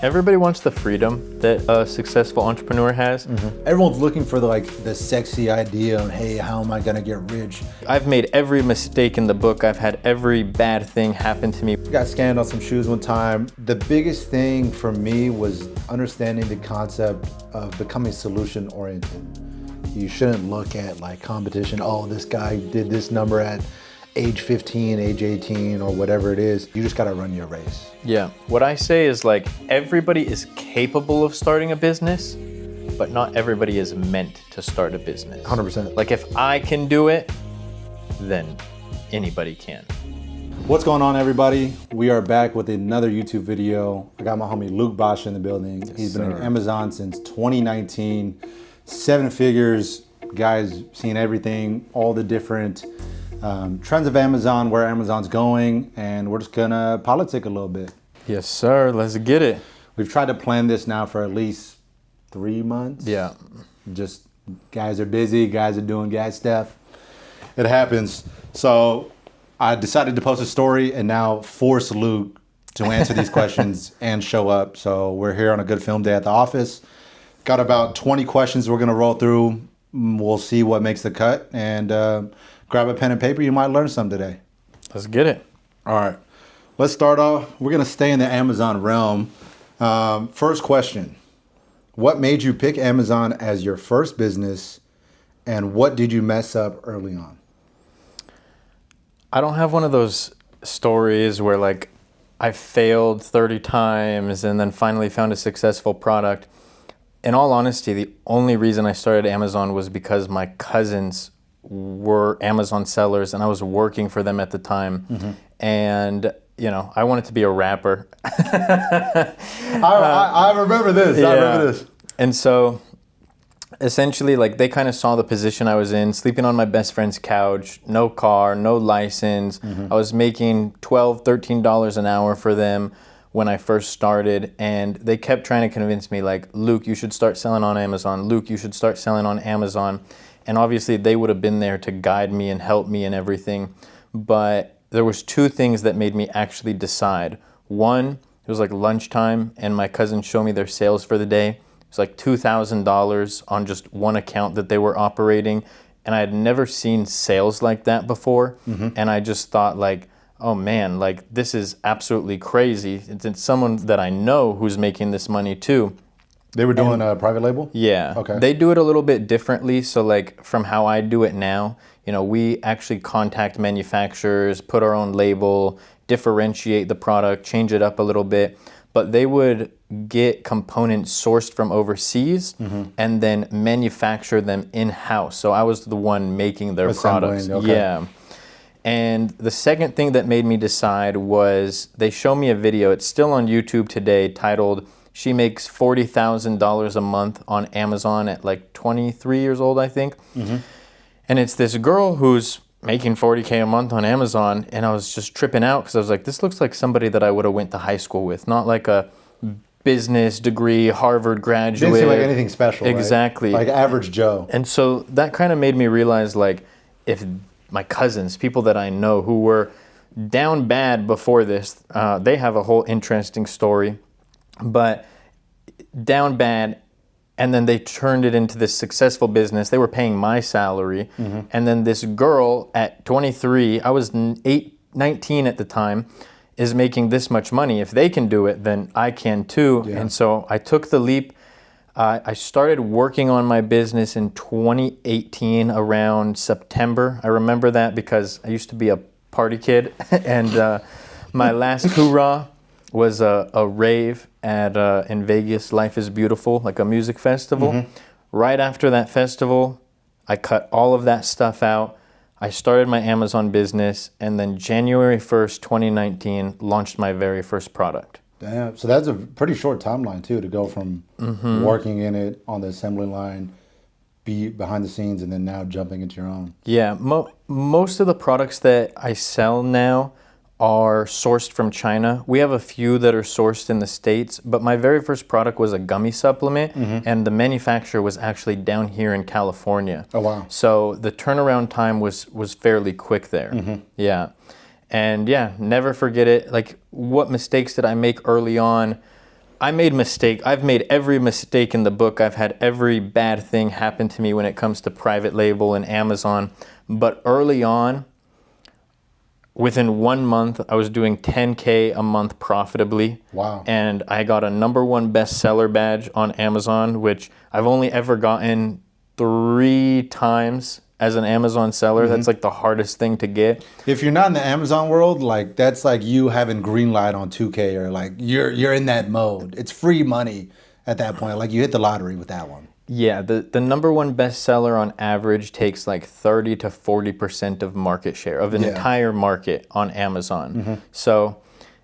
Everybody wants the freedom that a successful entrepreneur has. Everyone's looking for the sexy idea of, hey, how am I gonna get rich? I've made every mistake in the book. I've had every bad thing happen to me. Got scammed on some shoes one time. The biggest thing for me was understanding the concept of becoming solution oriented. You shouldn't look at like competition. Oh, this guy did this number at age 15, age 18, or whatever it is. You just gotta run your race. Yeah. What I say is like everybody is capable of starting a business, but not everybody is meant to start a business. 100%. Like if I can do it, then anybody can. What's going on, everybody? We are back with another YouTube video. I got my homie Luke Bosch in the building. He's been on Amazon since 2019. 7 figures. Guys, seen everything, all the different trends of Amazon, where Amazon's going, and we're just gonna politic a little bit. Yes, sir. Let's get it. We've tried to plan this now for at least 3 months. Yeah. Just guys are busy, guys are doing guys stuff. It happens. So I decided to post a story and now force Luke to answer these questions and show up. So we're here on a good film day at the office. Got about 20 questions we're gonna roll through. We'll see what makes the cut, and grab a pen and paper. You might learn some today. Let's get it. All right, let's start off. We're gonna stay in the Amazon realm. First question: what made you pick Amazon as your first business, and what did you mess up early on? I don't have one of those stories where like I failed 30 times and then finally found a successful product. In all honesty, the only reason I started Amazon was because my cousins were Amazon sellers and I was working for them at the time. And, you know, I wanted to be a rapper. I remember this. Yeah. I remember this. And so essentially, like, they kind of saw the position I was in, sleeping on my best friend's couch, no car, no license. I was making $12, $13 an hour for them when I first started, and they kept trying to convince me, like, Luke, you should start selling on Amazon. Luke, you should start selling on Amazon. And obviously they would have been there to guide me and help me and everything. But there was 2 things that made me actually decide. One, it was like lunchtime and my cousins showed me their sales for the day. It was like $2,000 on just one account that they were operating. And I had never seen sales like that before. And I just thought, like, oh man, like this is absolutely crazy. It's someone that I know who's making this money too. They were doing a private label? Yeah. Okay. They do it a little bit differently. So like from how I do it now, you know, we actually contact manufacturers, put our own label, differentiate the product, change it up a little bit. But they would get components sourced from overseas and then manufacture them in-house. So I was the one making their products. Okay. Yeah. And the second thing that made me decide was they show me a video. It's still on YouTube today, titled "She Makes $40,000 a month on Amazon at like 23 years old, I think." And it's this girl who's making $40K a month on Amazon, and I was just tripping out because I was like, this looks like somebody that I would have went to high school with, not like a business degree, Harvard graduate. Didn't seem like anything special. Exactly. Right? Like average Joe. And so that kind of made me realize, like, if my cousins, people that I know who were down bad before this, they have a whole interesting story, but down bad, and then they turned it into this successful business. They were paying my salary, and then this girl at 23, I was 19 at the time, is making this much money. If they can do it, then I can too. And so I took the leap. I started working on my business in 2018 around September. I remember that because I used to be a party kid, and my last hoorah was a rave at in Vegas, Life is Beautiful, like a music festival. Right after that festival, I cut all of that stuff out. I started my Amazon business, and then January 1st, 2019, launched my very first product. Damn. So that's a pretty short timeline too, to go from working in it on the assembly line, be behind the scenes, and then now jumping into your own. Yeah, most of the products that I sell now are sourced from China. We have a few that are sourced in the States, but my very first product was a gummy supplement, and the manufacturer was actually down here in California. Oh wow. So the turnaround time was fairly quick there. Yeah. And yeah, never forget it. Like, what mistakes did I make early on? I've made every mistake in the book. I've had every bad thing happen to me when it comes to private label and Amazon. But early on, within 1 month, I was doing 10K a month profitably. Wow. And I got a #1 bestseller badge on Amazon, which I've only ever gotten 3 times as an Amazon seller. That's like the hardest thing to get. If you're not in the Amazon world, like that's like you having green light on 2K, or like you're in that mode. It's free money at that point. Like you hit the lottery with that one. Yeah, the #1 bestseller on average takes like 30 to 40% of market share of an entire market on Amazon. So,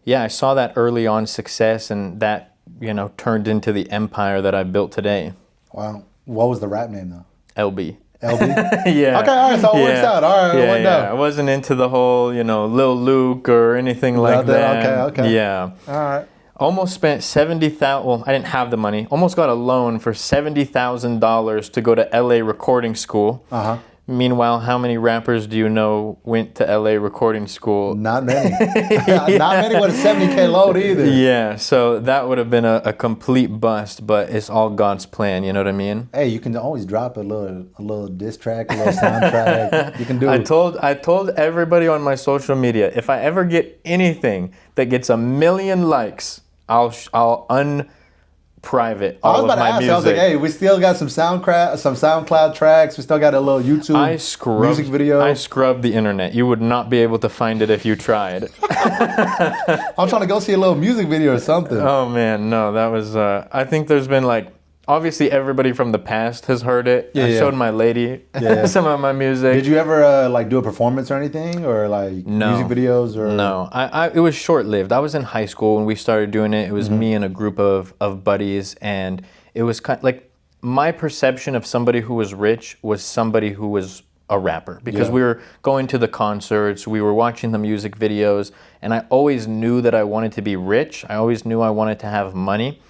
yeah, I saw that early on success, and that, turned into the empire that I built today. Wow. What was the rap name though? LB. LB? Yeah. Okay, all right, so it works out. All right, it went down. I wasn't into the whole, Lil Luke or anything like that. Okay. Yeah. All right. Almost spent $70,000. Well, I didn't have the money. Almost got a loan for $70,000 to go to LA recording school. Meanwhile, how many rappers do you know went to LA recording school? Not many. Not many with a 70K load either. Yeah, so that would have been a complete bust, but it's all God's plan, you know what I mean? Hey, you can always drop a little diss track, a little soundtrack. You can do it. I told everybody on my social media, if I ever get anything that gets 1 million likes, I'll unprivate all of my music. I was like, hey, we still got some SoundCloud tracks. We still got a little YouTube music video. I scrubbed the internet. You would not be able to find it if you tried. I'm trying to go see a little music video or something. Oh man, no, that was. I think there's been obviously everybody from the past has heard it. I showed my lady some of my music. Did you ever do a performance or anything, or music videos? Or no, it was short lived. I was in high school when we started doing it. It was me and a group of buddies, and it was kind of like my perception of somebody who was rich was somebody who was a rapper, because we were going to the concerts, we were watching the music videos, and I always knew that I wanted to be rich. I always knew I wanted to have money.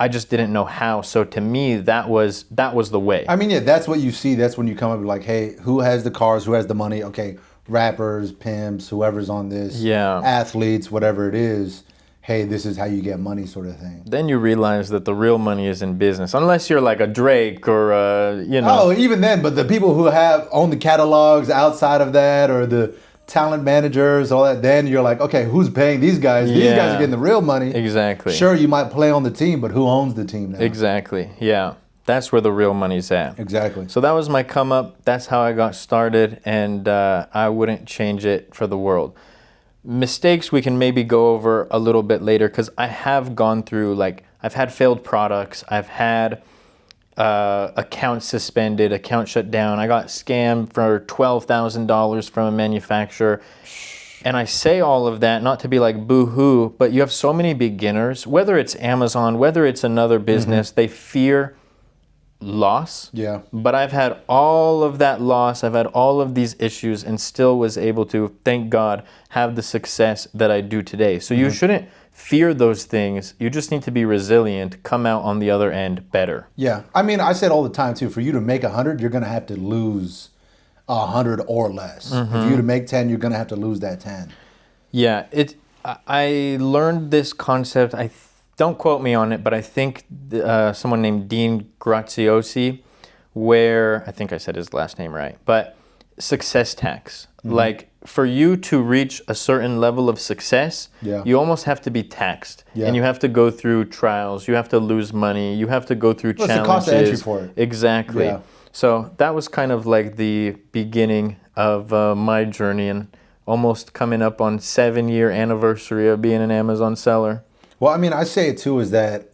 I just didn't know how. So to me, that was the way. I mean, yeah, that's what you see. That's when you come up with like, hey, who has the cars? Who has the money? Okay, rappers, pimps, whoever's on this. Yeah. Athletes, whatever it is. Hey, this is how you get money, sort of thing. Then you realize that the real money is in business, unless you're like a Drake or Oh, even then. But the people who own the catalogs outside of that, or the talent managers, all that, then you're like, okay, who's paying these guys? These guys are getting the real money. Exactly. Sure, you might play on the team, but who owns the team now? Exactly. Yeah. That's where the real money's at. Exactly. So that was my come up. That's how I got started, and I wouldn't change it for the world. Mistakes we can maybe go over a little bit later, because I have gone through, I've had failed products. I've had account suspended, account shut down. I got scammed for $12,000 from a manufacturer. And I say all of that not to be like boo-hoo, but you have so many beginners, whether it's Amazon, whether it's another business, they fear loss. Yeah. But I've had all of that loss. I've had all of these issues and still was able to, thank God, have the success that I do today. So you shouldn't fear those things. You just need to be resilient, come out on the other end better. Yeah. I mean, I said all the time too, for you to make 100, you're going to have to lose 100 or less. For you to make 10, you're going to have to lose that 10. Yeah. I learned this concept. Don't quote me on it, but I think someone named Dean Graziosi, where, I think I said his last name right, but success tax. Like, for you to reach a certain level of success, you almost have to be taxed. And you have to go through trials, you have to lose money, you have to go through challenges. It's the cost of entry for it. Exactly. Yeah. So that was kind of like the beginning of my journey, and almost coming up on 7-year anniversary of being an Amazon seller. Well, I mean, I say it too, is that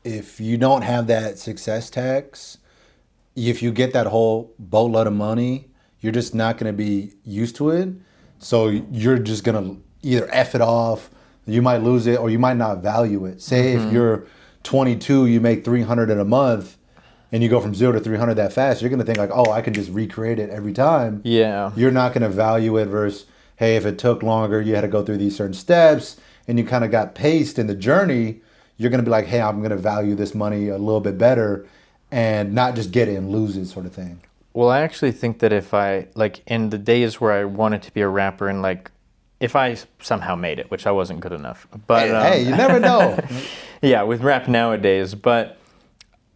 if you don't have that success tax, if you get that whole boatload of money, you're just not going to be used to it. So you're just going to either F it off, you might lose it, or you might not value it. Say if you're 22, you make $300 in a month, and you go from 0 to 300 that fast, you're going to think like, oh, I can just recreate it every time. Yeah. You're not going to value it versus, hey, if it took longer, you had to go through these certain steps, and you kind of got paced in the journey, you're going to be like, hey, I'm going to value this money a little bit better and not just get it and lose it, sort of thing. Well, I actually think that if I, in the days where I wanted to be a rapper and if I somehow made it, which I wasn't good enough. But hey, you never know. yeah, with rap nowadays. But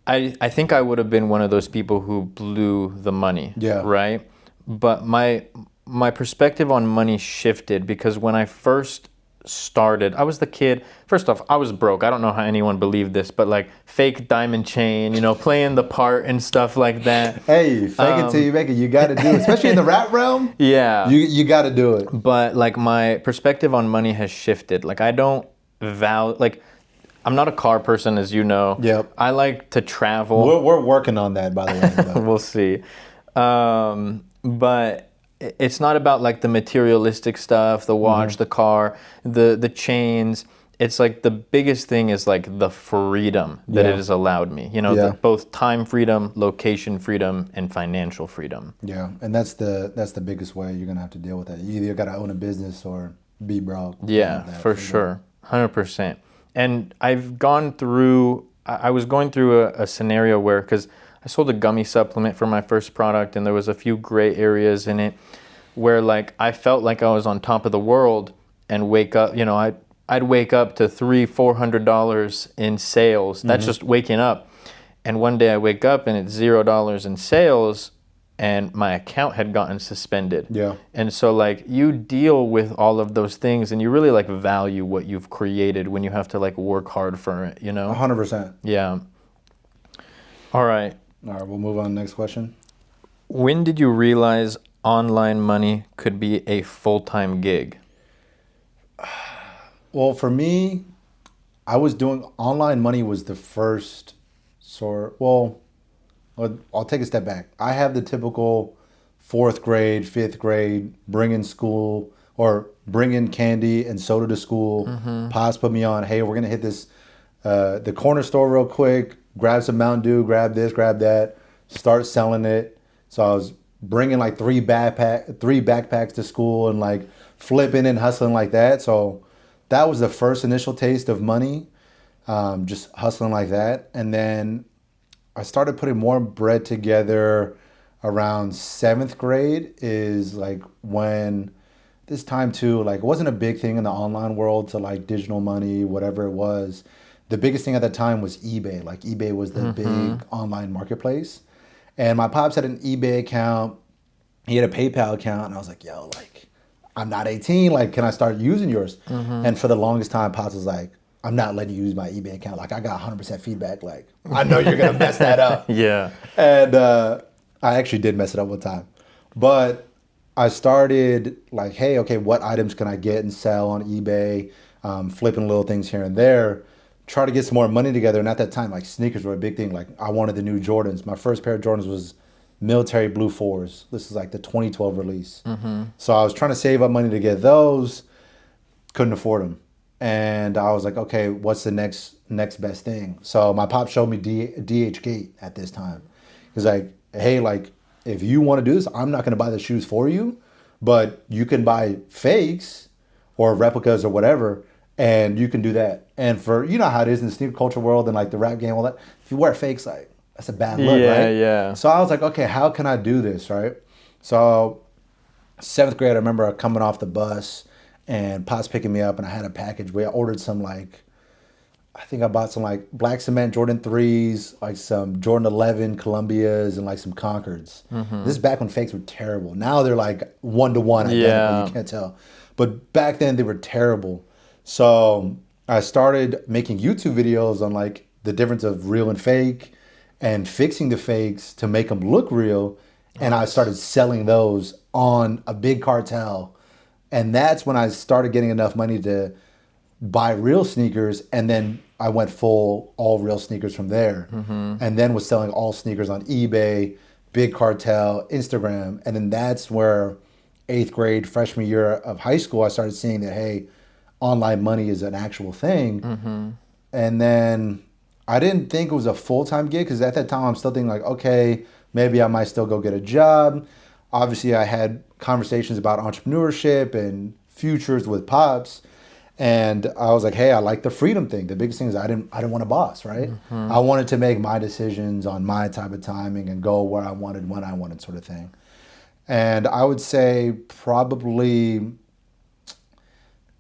I think I would have been one of those people who blew the money. Yeah. Right. But my perspective on money shifted because when I first started, I was the kid. First off, I was broke. I don't know how anyone believed this, but like fake diamond chain, playing the part and stuff like that. Hey, fake it till you make it. You got to do it, especially in the rap realm. Yeah. You got to do it. But like my perspective on money has shifted. Like I don't I'm not a car person, as you know. Yep. I like to travel. We're working on that, by the way. But. We'll see. But it's not about like the materialistic stuff, the watch, the car, the chains. It's like the biggest thing is like the freedom that it has allowed me. Both time freedom, location freedom, and financial freedom. Yeah, and that's the biggest way you're gonna have to deal with that. You either gotta own a business or be broke. Yeah, for sure, 100%. And I've gone through. I was going through a scenario where, because I sold a gummy supplement for my first product, and there was a few gray areas in it where like I felt like I was on top of the world and wake up, I'd wake up to $300-400 in sales. That's just waking up. And one day I wake up and it's $0 in sales and my account had gotten suspended. Yeah. And so like you deal with all of those things and you really like value what you've created when you have to like work hard for it, 100%. Yeah. All right, we'll move on to the next question. When did you realize online money could be a full-time gig? Well, for me, I was doing online money was the first sort. Well, I'll take a step back. I have the typical 4th grade, 5th grade, bring in candy and soda to school. Pops put me on, hey, we're going to hit this, the corner store real quick, grab some Mountain Dew, grab this, grab that, start selling it. So I was bringing like 3 backpacks to school and like flipping and hustling like that. So that was the first initial taste of money, just hustling like that. And then I started putting more bread together around 7th grade is like when this time too, like it wasn't a big thing in the online world to like digital money, whatever it was. The biggest thing at that time was eBay. Like eBay was the big online marketplace. And my pops had an eBay account. He had a PayPal account. And I was like, yo, like, I'm not 18. Like, can I start using yours? And for the longest time, Pops was like, I'm not letting you use my eBay account. Like, I got 100% feedback. Like, I know you're going to mess that up. Yeah. And I actually did mess it up one time. But I started like, hey, okay, what items can I get and sell on eBay? Flipping little things here and there. Try to get some more money together. And at that time, like, sneakers were a big thing. Like, I wanted the new Jordans. My first pair of Jordans was military blue 4s. This is like the 2012 release. So I was trying to save up money to get those. Couldn't afford them. And I was like, okay, what's the next best thing? So my pop showed me DH Gate at this time. He's like, hey, like, if you want to do this, I'm not going to buy the shoes for you, but you can buy fakes or replicas or whatever, and you can do that. And for, you know how it is in the sneaker culture world and like the rap game, all that, if you wear fakes, like, that's a bad look, right? Yeah. So I was like, okay, how can I do this, right? So 7th grade, I remember coming off the bus and Pops picking me up and I had a package where I ordered some like, I think I bought some like black cement Jordan 3s, like some Jordan 11 Columbias and like some Concords. This is back when fakes were terrible. Now they're like 1-to-1 identical, you can't tell. But back then they were terrible. So I started making YouTube videos on like the difference of real and fake and fixing the fakes to make them look real. And I started selling those on a big cartel. And that's when I started getting enough money to buy real sneakers. And then I went full all real sneakers from there. And then was selling all sneakers on eBay, big cartel, Instagram. And then that's where 8th grade, freshman year of high school, I started seeing that, hey, online money is an actual thing. And then I didn't think it was a full-time gig because at that time I'm still thinking like, okay, maybe I might still go get a job. Obviously I had conversations about entrepreneurship and futures with Pops. And I was like, hey, I like the freedom thing. The biggest thing is I didn't want a boss, right? I wanted to make my decisions on my type of timing and go where I wanted, when I wanted, sort of thing. And I would say probably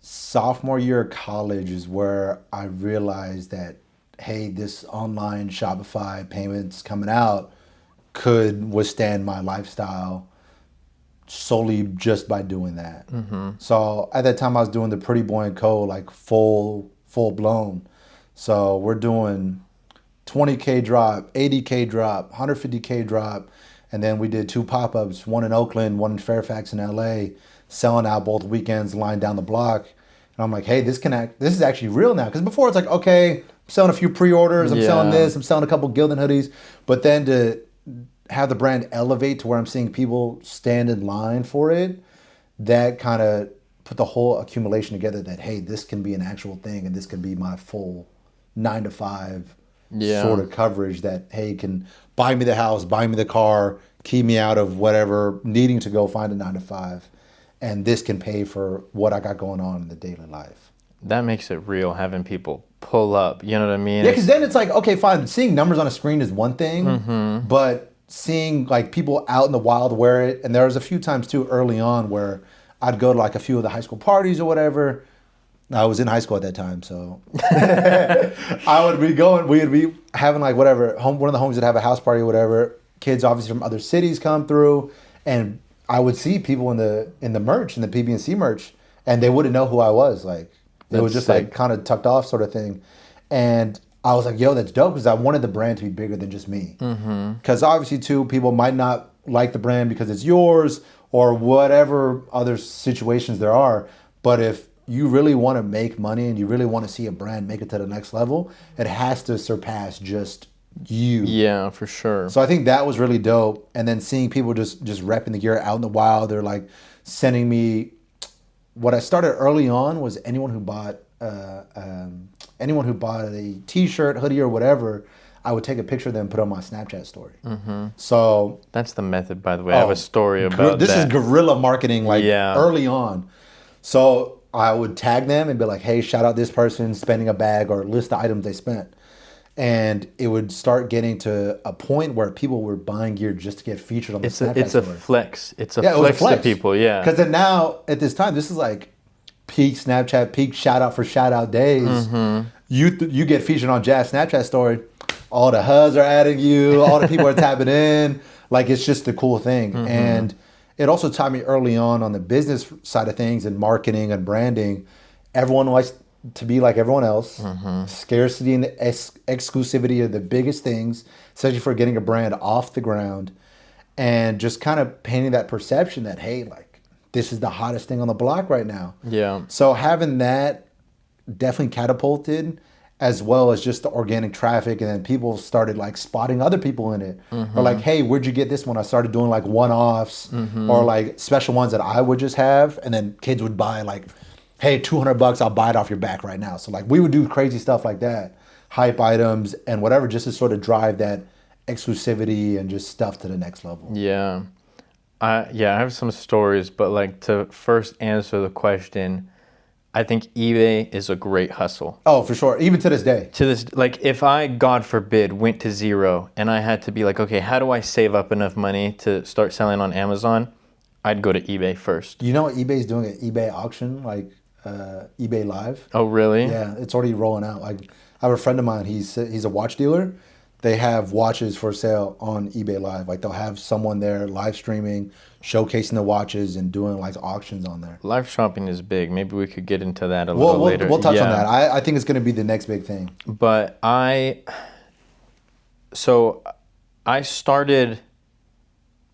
sophomore year of college is where I realized that, hey, this online Shopify payments coming out could withstand my lifestyle solely just by doing that. So at that time I was doing the Pretty Boy & Co. like full blown. So we're doing 20K drop, 80K drop, 150K drop. And then we did 2 pop-ups, one in Oakland, one in Fairfax in LA, selling out both weekends, lying down the block. And I'm like, hey, this is actually real now. Because before it's like, okay, I'm selling a few pre-orders, I'm selling this, I'm selling a couple Gildan hoodies. But then to have the brand elevate to where I'm seeing people stand in line for it, that kind of put the whole accumulation together that, hey, this can be an actual thing and this can be my full 9 to 5 sort of coverage that, hey, can buy me the house, buy me the car, keep me out of whatever, needing to go find a 9 to 5. And this can pay for what I got going on in the daily life. That makes it real, having people pull up. You know what I mean? Yeah, because then it's like, okay, fine. Seeing numbers on a screen is one thing, but seeing like people out in the wild wear it. And there was a few times too early on where I'd go to like a few of the high school parties or whatever. I was in high school at that time, so I would be going. We would be having like whatever one of the homies would have a house party or whatever. Kids obviously from other cities come through, and I would see people in the merch, in the PB&C merch, and they wouldn't know who I was. Like it was just sick. Like kind of tucked off sort of thing, and I was like, "Yo, that's dope," because I wanted the brand to be bigger than just me. Because obviously, too, people might not like the brand because it's yours or whatever other situations there are, but if you really want to make money and you really want to see a brand make it to the next level, it has to surpass just you. Yeah, for sure. So I think that was really dope. And then seeing people just repping the gear out in the wild, they're like sending me. What I started early on was anyone who bought a T-shirt, hoodie, or whatever, I would take a picture of them and put it on my Snapchat story. So that's the method, by the way. I have a story about this is guerrilla marketing, early on. So I would tag them and be like, hey, shout out this person spending a bag, or list the items they spent. And it would start getting to a point where people were buying gear just to get featured on the Snapchat It's a story. flex. It's a flex to people, yeah. Because then now, at this time, this is like peak Snapchat, peak shout out for shout out days. You get featured on Jazz Snapchat story. All the HUDs are adding you. All the people are tapping in. Like, it's just a cool thing. And it also taught me early on the business side of things and marketing and branding. Everyone likes to be like everyone else. Scarcity and exclusivity are the biggest things, especially for getting a brand off the ground. And just kind of painting that perception that, hey, like, this is the hottest thing on the block right now. Yeah. So having that definitely catapulted, as well as just the organic traffic, and then people started like spotting other people in it, or like, hey, where'd you get this one? I started doing like one-offs or like special ones that I would just have, and then kids would buy like, hey, $200, I'll buy it off your back right now. So like we would do crazy stuff like that, hype items and whatever, just to sort of drive that exclusivity and just stuff to the next level. Yeah. I have some stories, but like to first answer the question, I think eBay is a great hustle. Oh, for sure. Even to this day. Like if I, God forbid, went to zero and I had to be like, okay, how do I save up enough money to start selling on Amazon? I'd go to eBay first. You know what eBay's doing? An eBay auction, like eBay Live. Oh, really? Yeah, it's already rolling out. Like I have a friend of mine. He's a watch dealer. They have watches for sale on eBay Live. Like they'll have someone there live streaming, showcasing the watches and doing like auctions on there. Live shopping is big. Maybe we could get into that a little later. We'll touch on that. I think it's going to be the next big thing. But I started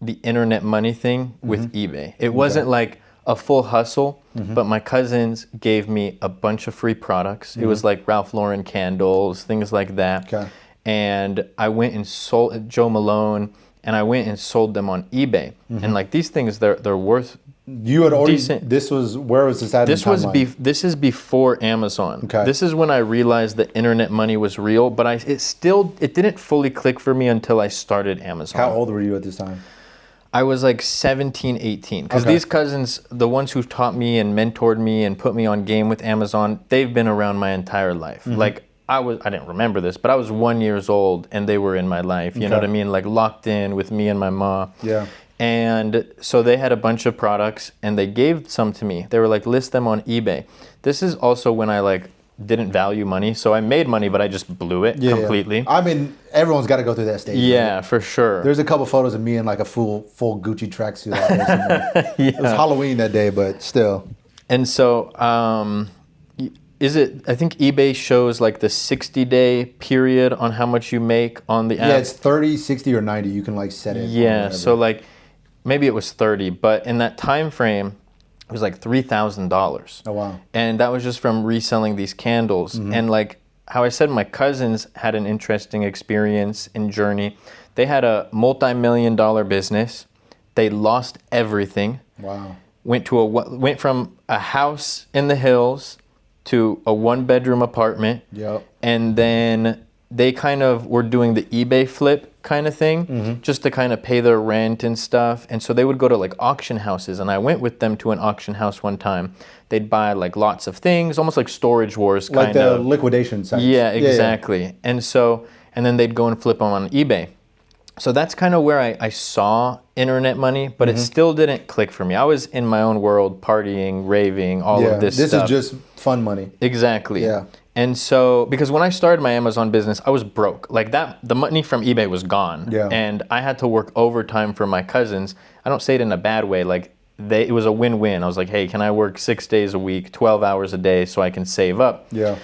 the internet money thing with eBay. It wasn't like a full hustle, but my cousins gave me a bunch of free products. It was like Ralph Lauren candles, things like that. Okay. And I went and sold Joe Malone, and I went and sold them on eBay. And like these things, they're worth. You had already. Decent. Where was this at? This is before Amazon. Okay. This is when I realized that internet money was real, but it didn't fully click for me until I started Amazon. How old were you at this time? I was like 17, 18. Because these cousins, the ones who taught me and mentored me and put me on game with Amazon, they've been around my entire life. Like I didn't remember this, but I was 1 year old and they were in my life. You know what I mean? Like locked in with me and my mom. Yeah. And so they had a bunch of products and they gave some to me. They were like, list them on eBay. This is also when I like didn't value money. So I made money, but I just blew it completely. I mean, everyone's got to go through that stage. Yeah, right? for sure. There's a couple photos of me in like a full Gucci tracksuit out there somewhere. Yeah. It was Halloween that day, but still. And so, I think eBay shows like the 60-day period on how much you make on the app. Yeah, it's 30, 60, or 90. You can like set it. Yeah, so like maybe it was 30, but in that time frame, it was like $3,000. Oh, wow. And that was just from reselling these candles. And like how I said, my cousins had an interesting experience and journey. They had a multi-million-dollar business. They lost everything. Wow. Went from a house in the hills to a 1-bedroom apartment. Yep. And then they kind of were doing the eBay flip kind of thing just to kind of pay their rent and stuff. And so they would go to like auction houses, and I went with them to an auction house one time. They'd buy like lots of things, almost like Storage Wars kind of. Like the liquidation sites. Yeah, exactly. Yeah. And then they'd go and flip them on eBay. So that's kind of where I saw internet money, but it still didn't click for me. I was in my own world, partying, raving, all of this stuff. This is just fun money. Exactly. Yeah. And so, because when I started my Amazon business, I was broke. Like the money from eBay was gone. Yeah. And I had to work overtime for my cousins. I don't say it in a bad way. Like it was a win-win. I was like, hey, can I work 6 days a week, 12 hours a day so I can save up? Yeah.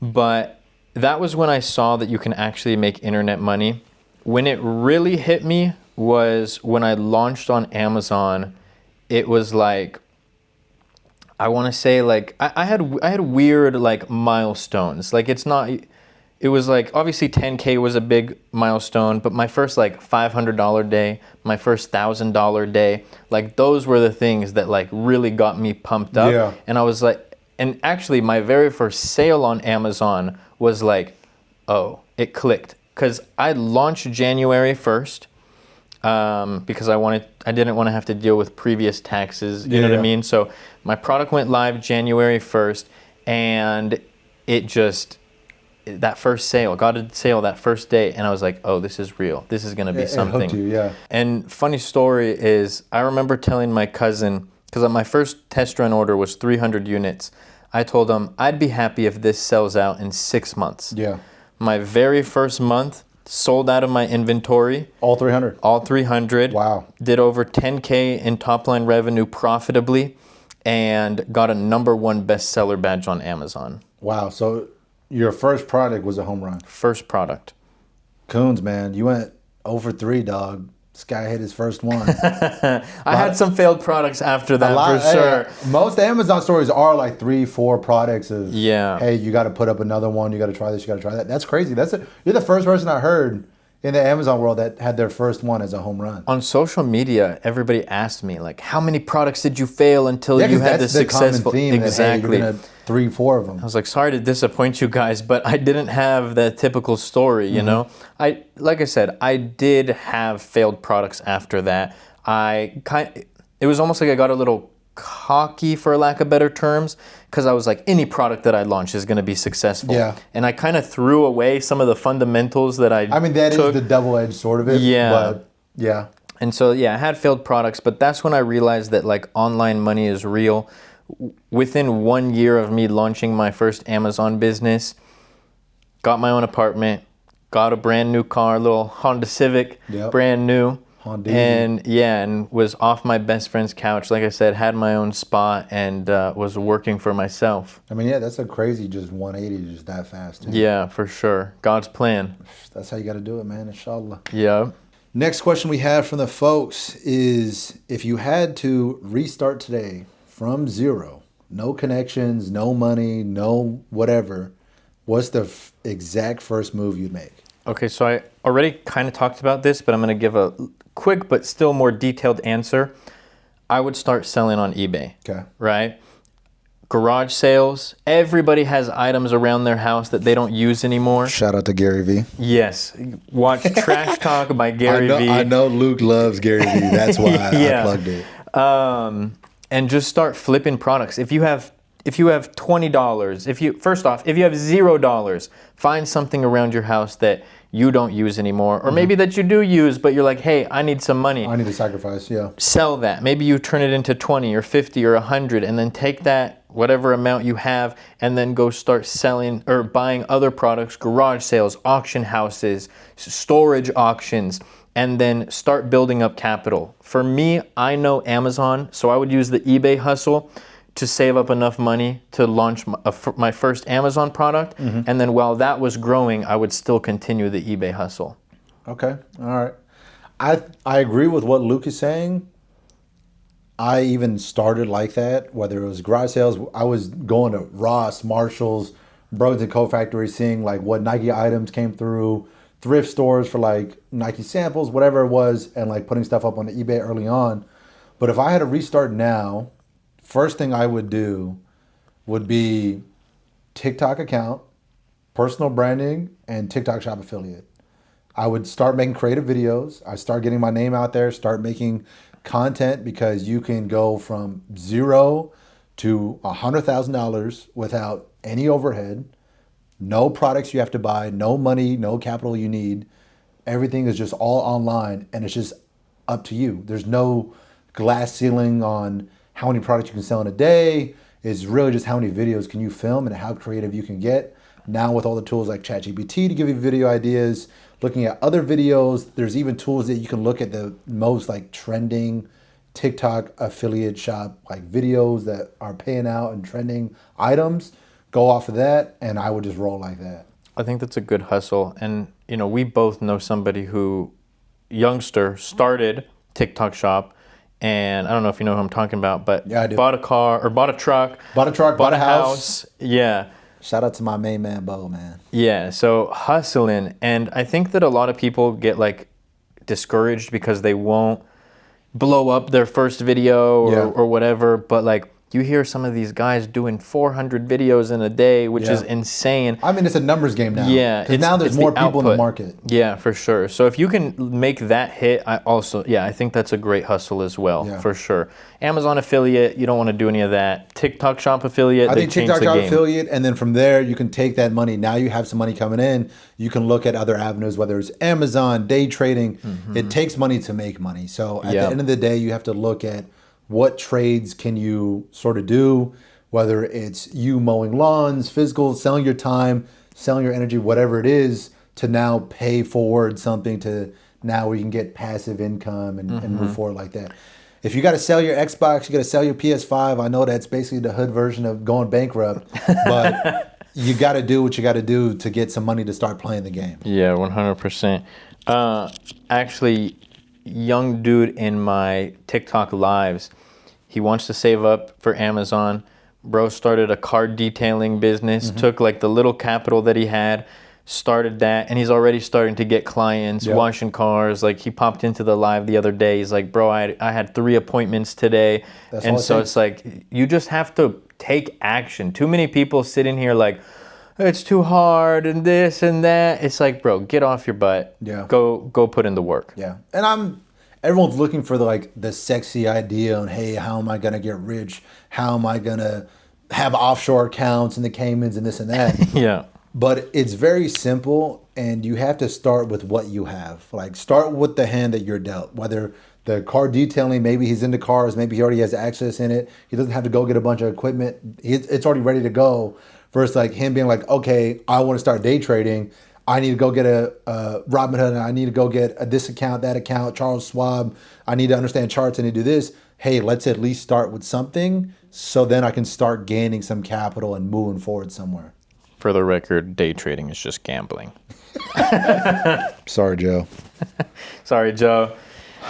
But that was when I saw that you can actually make internet money. When it really hit me was when I launched on Amazon. It was like, I want to say like, I had weird like milestones. Like it was like, obviously 10K was a big milestone, but my first like $500 day, my first $1,000 day, like those were the things that like really got me pumped up. Yeah. And I was like, and actually my very first sale on Amazon was like, oh, it clicked. Because I launched January 1st because I didn't want to have to deal with previous taxes. You know what I mean? So my product went live January 1st, and it just, that first sale, got a sale that first day, and I was like, oh, this is real. This is going to be something. It hooked you, yeah. And funny story is, I remember telling my cousin, because my first test run order was 300 units. I told him, I'd be happy if this sells out in 6 months. Yeah. My very first month, sold out of my inventory. All 300? All 300. Wow. Did over 10K in top line revenue profitably, and got a #1 bestseller badge on Amazon. Wow. So your first product was a home run. First product. Coons, man. You went 0 for 3, dog. This guy hit his first one. I had some failed products after that, for sure. Most Amazon stories are like 3, 4 products of, Yeah. hey, you got to put up another one. You got to try this. You got to try that. That's crazy. You're the first person I heard in the Amazon world that had their first one as a home run. On social media, everybody asked me, like, how many products did you fail until you had the successful... Common theme exactly. That, hey, you're gonna 3, 4 of them. I was like, sorry to disappoint you guys, but I didn't have that typical story, you know? Like I said, I did have failed products after that. It was almost like I got a little cocky, for lack of better terms, because I was like, any product that I launch is going to be successful. Yeah. And I kind of threw away some of the fundamentals that I mean, that took. is the double-edged sword of it. Yeah. But, yeah. And so, yeah, I had failed products, but that's when I realized that, like, online money is real. Within 1 year of me launching my first Amazon business, got my own apartment, got a brand new car, a little Honda Civic, brand new. Honda. And was off my best friend's couch. Like I said, had my own spot and was working for myself. I mean, yeah, that's a crazy just 180 just that fast. Too. Yeah, for sure. God's plan. That's how you got to do it, man. Inshallah. Yeah. Next question we have from the folks is, if you had to restart today from zero, no connections, no money, no whatever, what's the exact first move you'd make? Okay, so I already kind of talked about this, but I'm going to give a quick but still more detailed answer. I would start selling on eBay. Okay. Right? Garage sales. Everybody has items around their house that they don't use anymore. Shout out to Gary Vee. Yes. Watch Trash Talk by Gary Vee. I know Luke loves Gary Vee. That's why I plugged it. And just start flipping products. If you have if you have $20, if you have $0, find something around your house that you don't use anymore, or maybe that you do use, but you're like, hey, I need some money. I need to sacrifice, yeah. Sell that. Maybe you turn it into 20 or 50 or 100, and then take that, whatever amount you have, and then go start selling or buying other products, garage sales, auction houses, storage auctions, and then start building up capital. For me, I know Amazon, so I would use the eBay hustle to save up enough money to launch my first Amazon product. And then while that was growing, I would still continue the eBay hustle. Okay, all right. I agree with what Luke is saying. I even started like that, whether it was garage sales. I was going to Ross, Marshalls, Burlington Coat Factory, seeing like what Nike items came through, thrift stores for like Nike samples, whatever it was, and like putting stuff up on the eBay early on. But if I had to restart now, first thing I would do would be TikTok account, personal branding, and TikTok shop affiliate. I would start making creative videos. I start getting my name out there, start making content, because you can go from $0 to $100,000 without any overhead, no products you have to buy, no money, no capital you need. Everything is just all online, and it's just up to you. There's no glass ceiling on how many products you can sell in a day. It's really just how many videos can you film and how creative you can get. Now with all the tools like ChatGPT to give you video ideas, looking at other videos, there's even tools that you can look at the most like trending TikTok affiliate shop, like videos that are paying out and trending items, go off of that, and I would just roll like that. I think that's a good hustle. And, you know, we both know somebody who, youngster, started TikTok shop. And I don't know if you know who I'm talking about, but yeah, I do. Bought a car, or bought a truck. Bought a house. Yeah. Shout out to my main man, Bo, man. Yeah, so hustling. And I think that a lot of people get like discouraged because they won't blow up their first video or whatever. But like, you hear some of these guys doing 400 videos in a day, which is insane. I mean, it's a numbers game now. Yeah. Because now there's more people in the market. Yeah, for sure. So if you can make that hit, I think that's a great hustle as well, for sure. Amazon affiliate, you don't want to do any of that. TikTok shop affiliate, I think TikTok shop affiliate, and then from there, you can take that money. Now you have some money coming in. You can look at other avenues, whether it's Amazon, day trading. It takes money to make money. So at the end of the day, you have to look at what trades can you sort of do, whether it's you mowing lawns, physical, selling your time, selling your energy, whatever it is, to now pay forward something to now where you can get passive income and move forward like that. If you got to sell your Xbox, you got to sell your PS5. I know that's basically the hood version of going bankrupt, but you got to do what you got to do to get some money to start playing the game. Yeah, 100%. Actually, young dude in my TikTok lives, he wants to save up for Amazon. Bro started a car detailing business, took like the little capital that he had, started that, and he's already starting to get clients, washing cars. Like, he popped into the live the other day. He's like, bro, I had 3 appointments today. And so it's like, you just have to take action. Too many people sit in here like, it's too hard and this and that. It's like, bro, get off your butt. Yeah. Go put in the work. Yeah. And everyone's looking for the sexy idea on, hey, how am I going to get rich? How am I going to have offshore accounts in the Caymans and this and that? Yeah. But it's very simple, and you have to start with what you have. Like, start with the hand that you're dealt. Whether the car detailing, maybe he's into cars, maybe he already has access in it. He doesn't have to go get a bunch of equipment. It's already ready to go. Versus like him being like, okay, I want to start day trading. I need to go get a Robinhood. I need to go get this account, that account, Charles Schwab. I need to understand charts. I need to do this. Hey, let's at least start with something, so then I can start gaining some capital and moving forward somewhere. For the record, day trading is just gambling. Sorry, Joe. Sorry, Joe.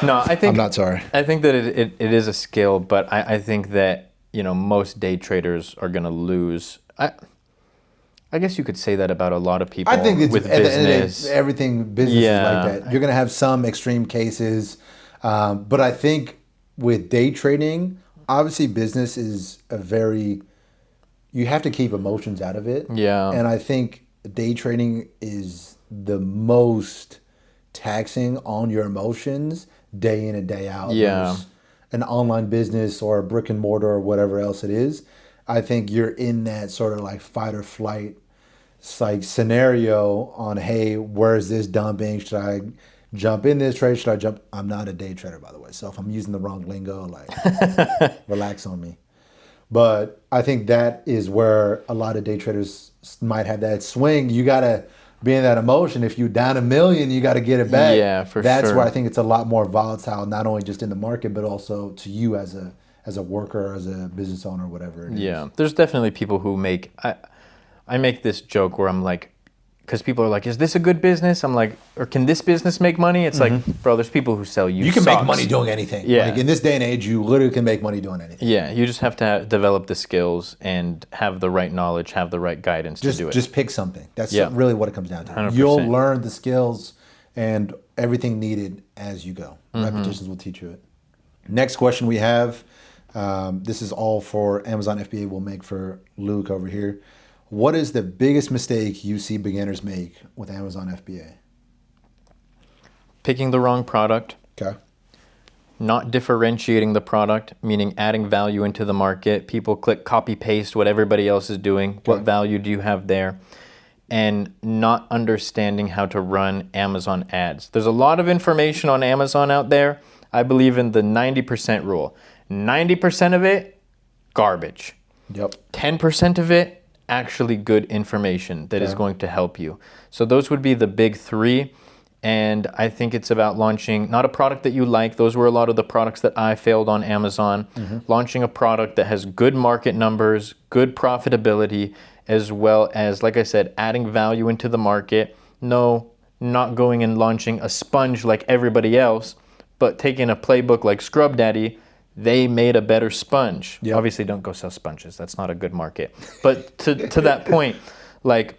No, I think I'm not sorry. I think that it is a skill, but I think that, you know, most day traders are going to lose. I guess you could say that about a lot of people. I think it's, with business. Everything business is like that. You're going to have some extreme cases, but I think with day trading, obviously business is you have to keep emotions out of it. Yeah. And I think day trading is the most taxing on your emotions day in and day out. Yeah. There's an online business or a brick and mortar or whatever else it is. I think you're in that sort of like fight or flight scenario on, hey, where is this dumping? Should I jump in this trade? Should I jump? I'm not a day trader, by the way. So if I'm using the wrong lingo, like relax on me. But I think that is where a lot of day traders might have that swing. You got to be in that emotion. If you're down $1 million, you got to get it back. Yeah, for That's sure. where I think it's a lot more volatile, not only just in the market, but also to you as a worker, as a business owner, whatever it is. Yeah, there's definitely people who make. I make this joke where I'm like, because people are like, is this a good business? I'm like, or can this business make money? It's like, bro, there's people who sell you. You can socks. make money doing anything. Yeah. Like in this day and age, you literally can make money doing anything. Yeah, you just have to develop the skills and have the right knowledge, have the right guidance to do it. Just pick something. That's Yeah. really what it comes down to. 100%. You'll learn the skills and everything needed as you go. Repetitions will teach you it. Next question we have. This is all for Amazon FBA. We'll make for Luke over here. What is the biggest mistake you see beginners make with Amazon FBA? Picking the wrong product, Okay. not differentiating the product, meaning adding value into the market. People click copy paste what everybody else is doing. What value do you have there? And not understanding how to run Amazon ads. There's a lot of information on Amazon out there. I believe in the 90% rule. 90% of it, garbage. Yep. 10% of it, actually good information that is going to help you. So those would be the big three. And I think it's about launching not a product that you like. Those were a lot of the products that I failed on Amazon. Launching a product that has good market numbers, good profitability, as well as, like I said, adding value into the market. No, not going and launching a sponge like everybody else, but taking a playbook like Scrub Daddy. They made a better sponge. Yep. Obviously, don't go sell sponges. That's not a good market. But to that point, like,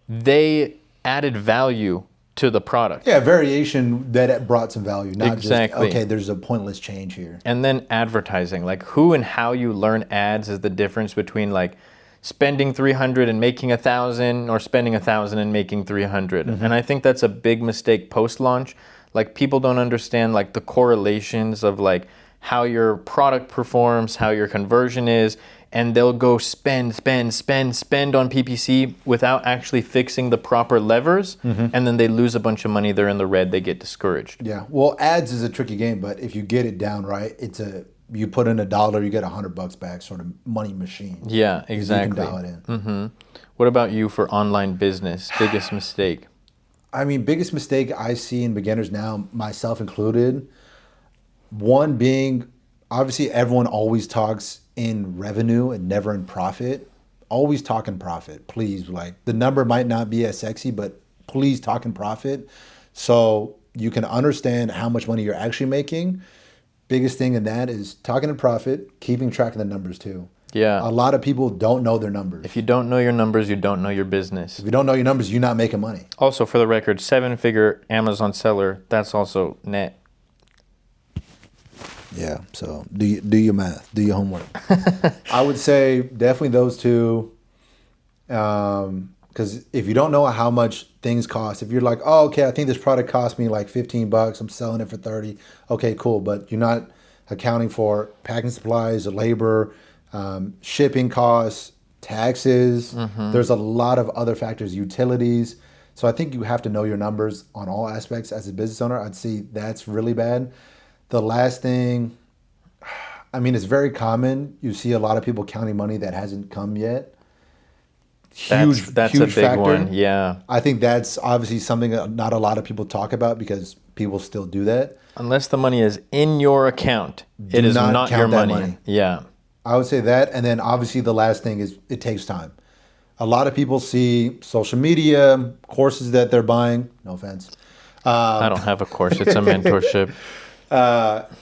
they added value to the product. Yeah, variation that brought some value, not Exactly. just, okay, there's a pointless change here. And then advertising, like who and how you learn ads is the difference between like spending 300 and making 1,000 or spending 1,000 and making 300. And I think that's a big mistake post-launch. Like people don't understand like the correlations of like how your product performs, how your conversion is, and they'll go spend on PPC without actually fixing the proper levers, and then they lose a bunch of money, they're in the red, they get discouraged. Yeah, well, ads is a tricky game, but if you get it down right, you put in $1, you get $100 back, sort of money machine. Yeah, exactly. You can dial it in. What about you for online business? Biggest mistake? I mean, biggest mistake I see in beginners now, myself included, one being, obviously everyone always talks in revenue and never in profit. Always talk in profit, please. Like the number might not be as sexy, but please talk in profit so you can understand how much money you're actually making. Biggest thing in that is talking in profit, keeping track of the numbers too. Yeah. A lot of people don't know their numbers. If you don't know your numbers, you don't know your business. If you don't know your numbers, you're not making money. Also, for the record, 7-figure Amazon seller, that's also net. Yeah, so do your math, do your homework. I would say definitely those two, because if you don't know how much things cost, if you're like, oh, okay, I think this product cost me like $15, I'm selling it for 30. Okay, cool, but you're not accounting for packing supplies, labor, shipping costs, taxes. There's a lot of other factors, utilities. So I think you have to know your numbers on all aspects as a business owner. I'd say that's really bad. The last thing, I mean, it's very common. You see a lot of people counting money that hasn't come yet. That's huge a big factor. one, yeah. I think that's obviously something that not a lot of people talk about because people still do that. Unless the money is in your account, it is not not count your that money. money. Yeah. I would say that. And then obviously the last thing is it takes time. A lot of people see social media, courses that they're buying. No offense. I don't have a course. It's a mentorship.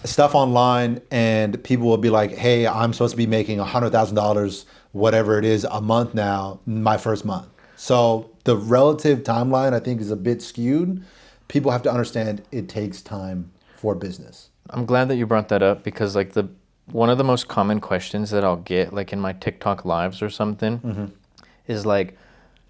Stuff online, and people will be like, hey, I'm supposed to be making $100,000, whatever it is, a month now, my first month. So the relative timeline, I think, is a bit skewed. People have to understand it takes time for business. I'm glad that you brought that up because like one of the most common questions that I'll get like in my TikTok lives or something is like,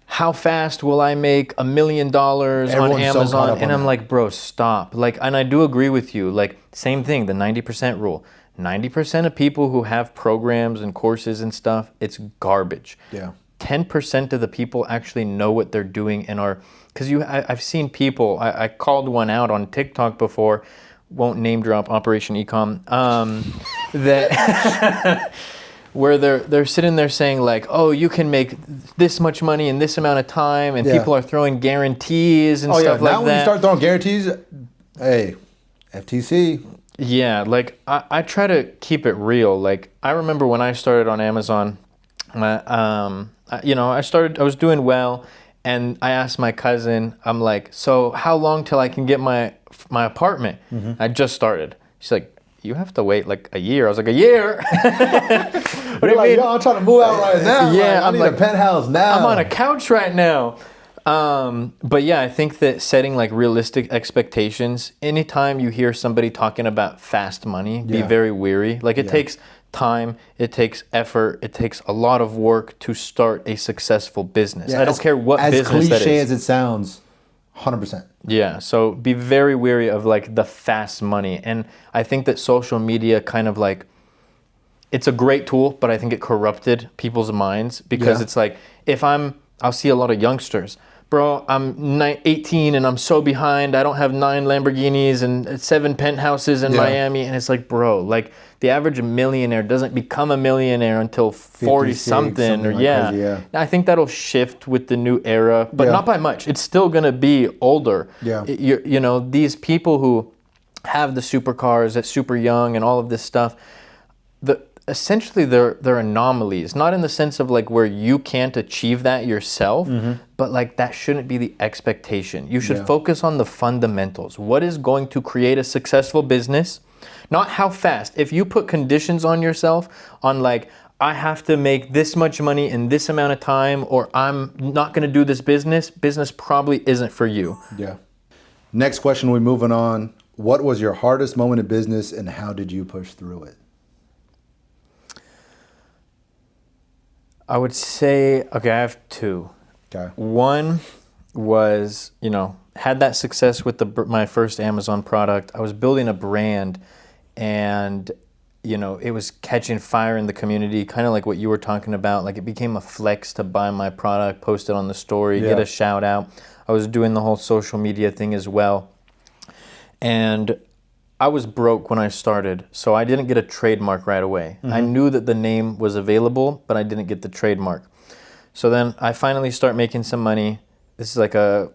how fast will I make $1 million on Everyone's so caught Amazon? up And on I'm that. like, bro, stop. Like, and I do agree with you. Like, same thing, the 90% rule. 90% of people who have programs and courses and stuff, it's garbage. Yeah. 10% of the people actually know what they're doing and are, because I've seen people, I called one out on TikTok before, won't name drop Operation Ecom, that where they're sitting there saying like, oh, you can make this much money in this amount of time, and people are throwing guarantees and stuff like that. Now when you start throwing guarantees, hey, FTC. Yeah, like I try to keep it real. Like I remember when I started on Amazon, I was doing well, and I asked my cousin, I'm like, so how long till I can get my apartment? I just started. She's like, you have to wait like a year. I was like, a year? What do you mean? Yo, I'm trying to move out right now. Yeah, I need a penthouse now. I'm on a couch right now. But yeah, I think that setting like realistic expectations, anytime you hear somebody talking about fast money, be very weary. Like it takes time, it takes effort, it takes a lot of work to start a successful business. I don't care what business that is. As cliche as it sounds, 100%. Yeah, so be very wary of like the fast money. And I think that social media kind of like, it's a great tool, but I think it corrupted people's minds because it's like, I'll see a lot of youngsters. Bro, I'm 18 and I'm so behind. I don't have 9 Lamborghinis and 7 penthouses in Miami. And it's like, bro, like the average millionaire doesn't become a millionaire until 40 something or crazy, I think that'll shift with the new era, but not by much. It's still going to be older. Yeah. You know, these people who have the supercars at super young and all of this stuff, essentially they're anomalies, not in the sense of like where you can't achieve that yourself, but like that shouldn't be the expectation. You should focus on the fundamentals. What is going to create a successful business? Not how fast. If you put conditions on yourself on like, I have to make this much money in this amount of time, or I'm not going to do this business probably isn't for you. Yeah. Next question, we're moving on. What was your hardest moment in business and how did you push through it? I would say, okay, I have 2. Okay. One was, had that success with my first Amazon product. I was building a brand and, it was catching fire in the community, kind of like what you were talking about. Like it became a flex to buy my product, post it on the story, get a shout out. I was doing the whole social media thing as well. And I was broke when I started, so I didn't get a trademark right away. I knew that the name was available, but I didn't get the trademark. So then I finally start making some money. This is like a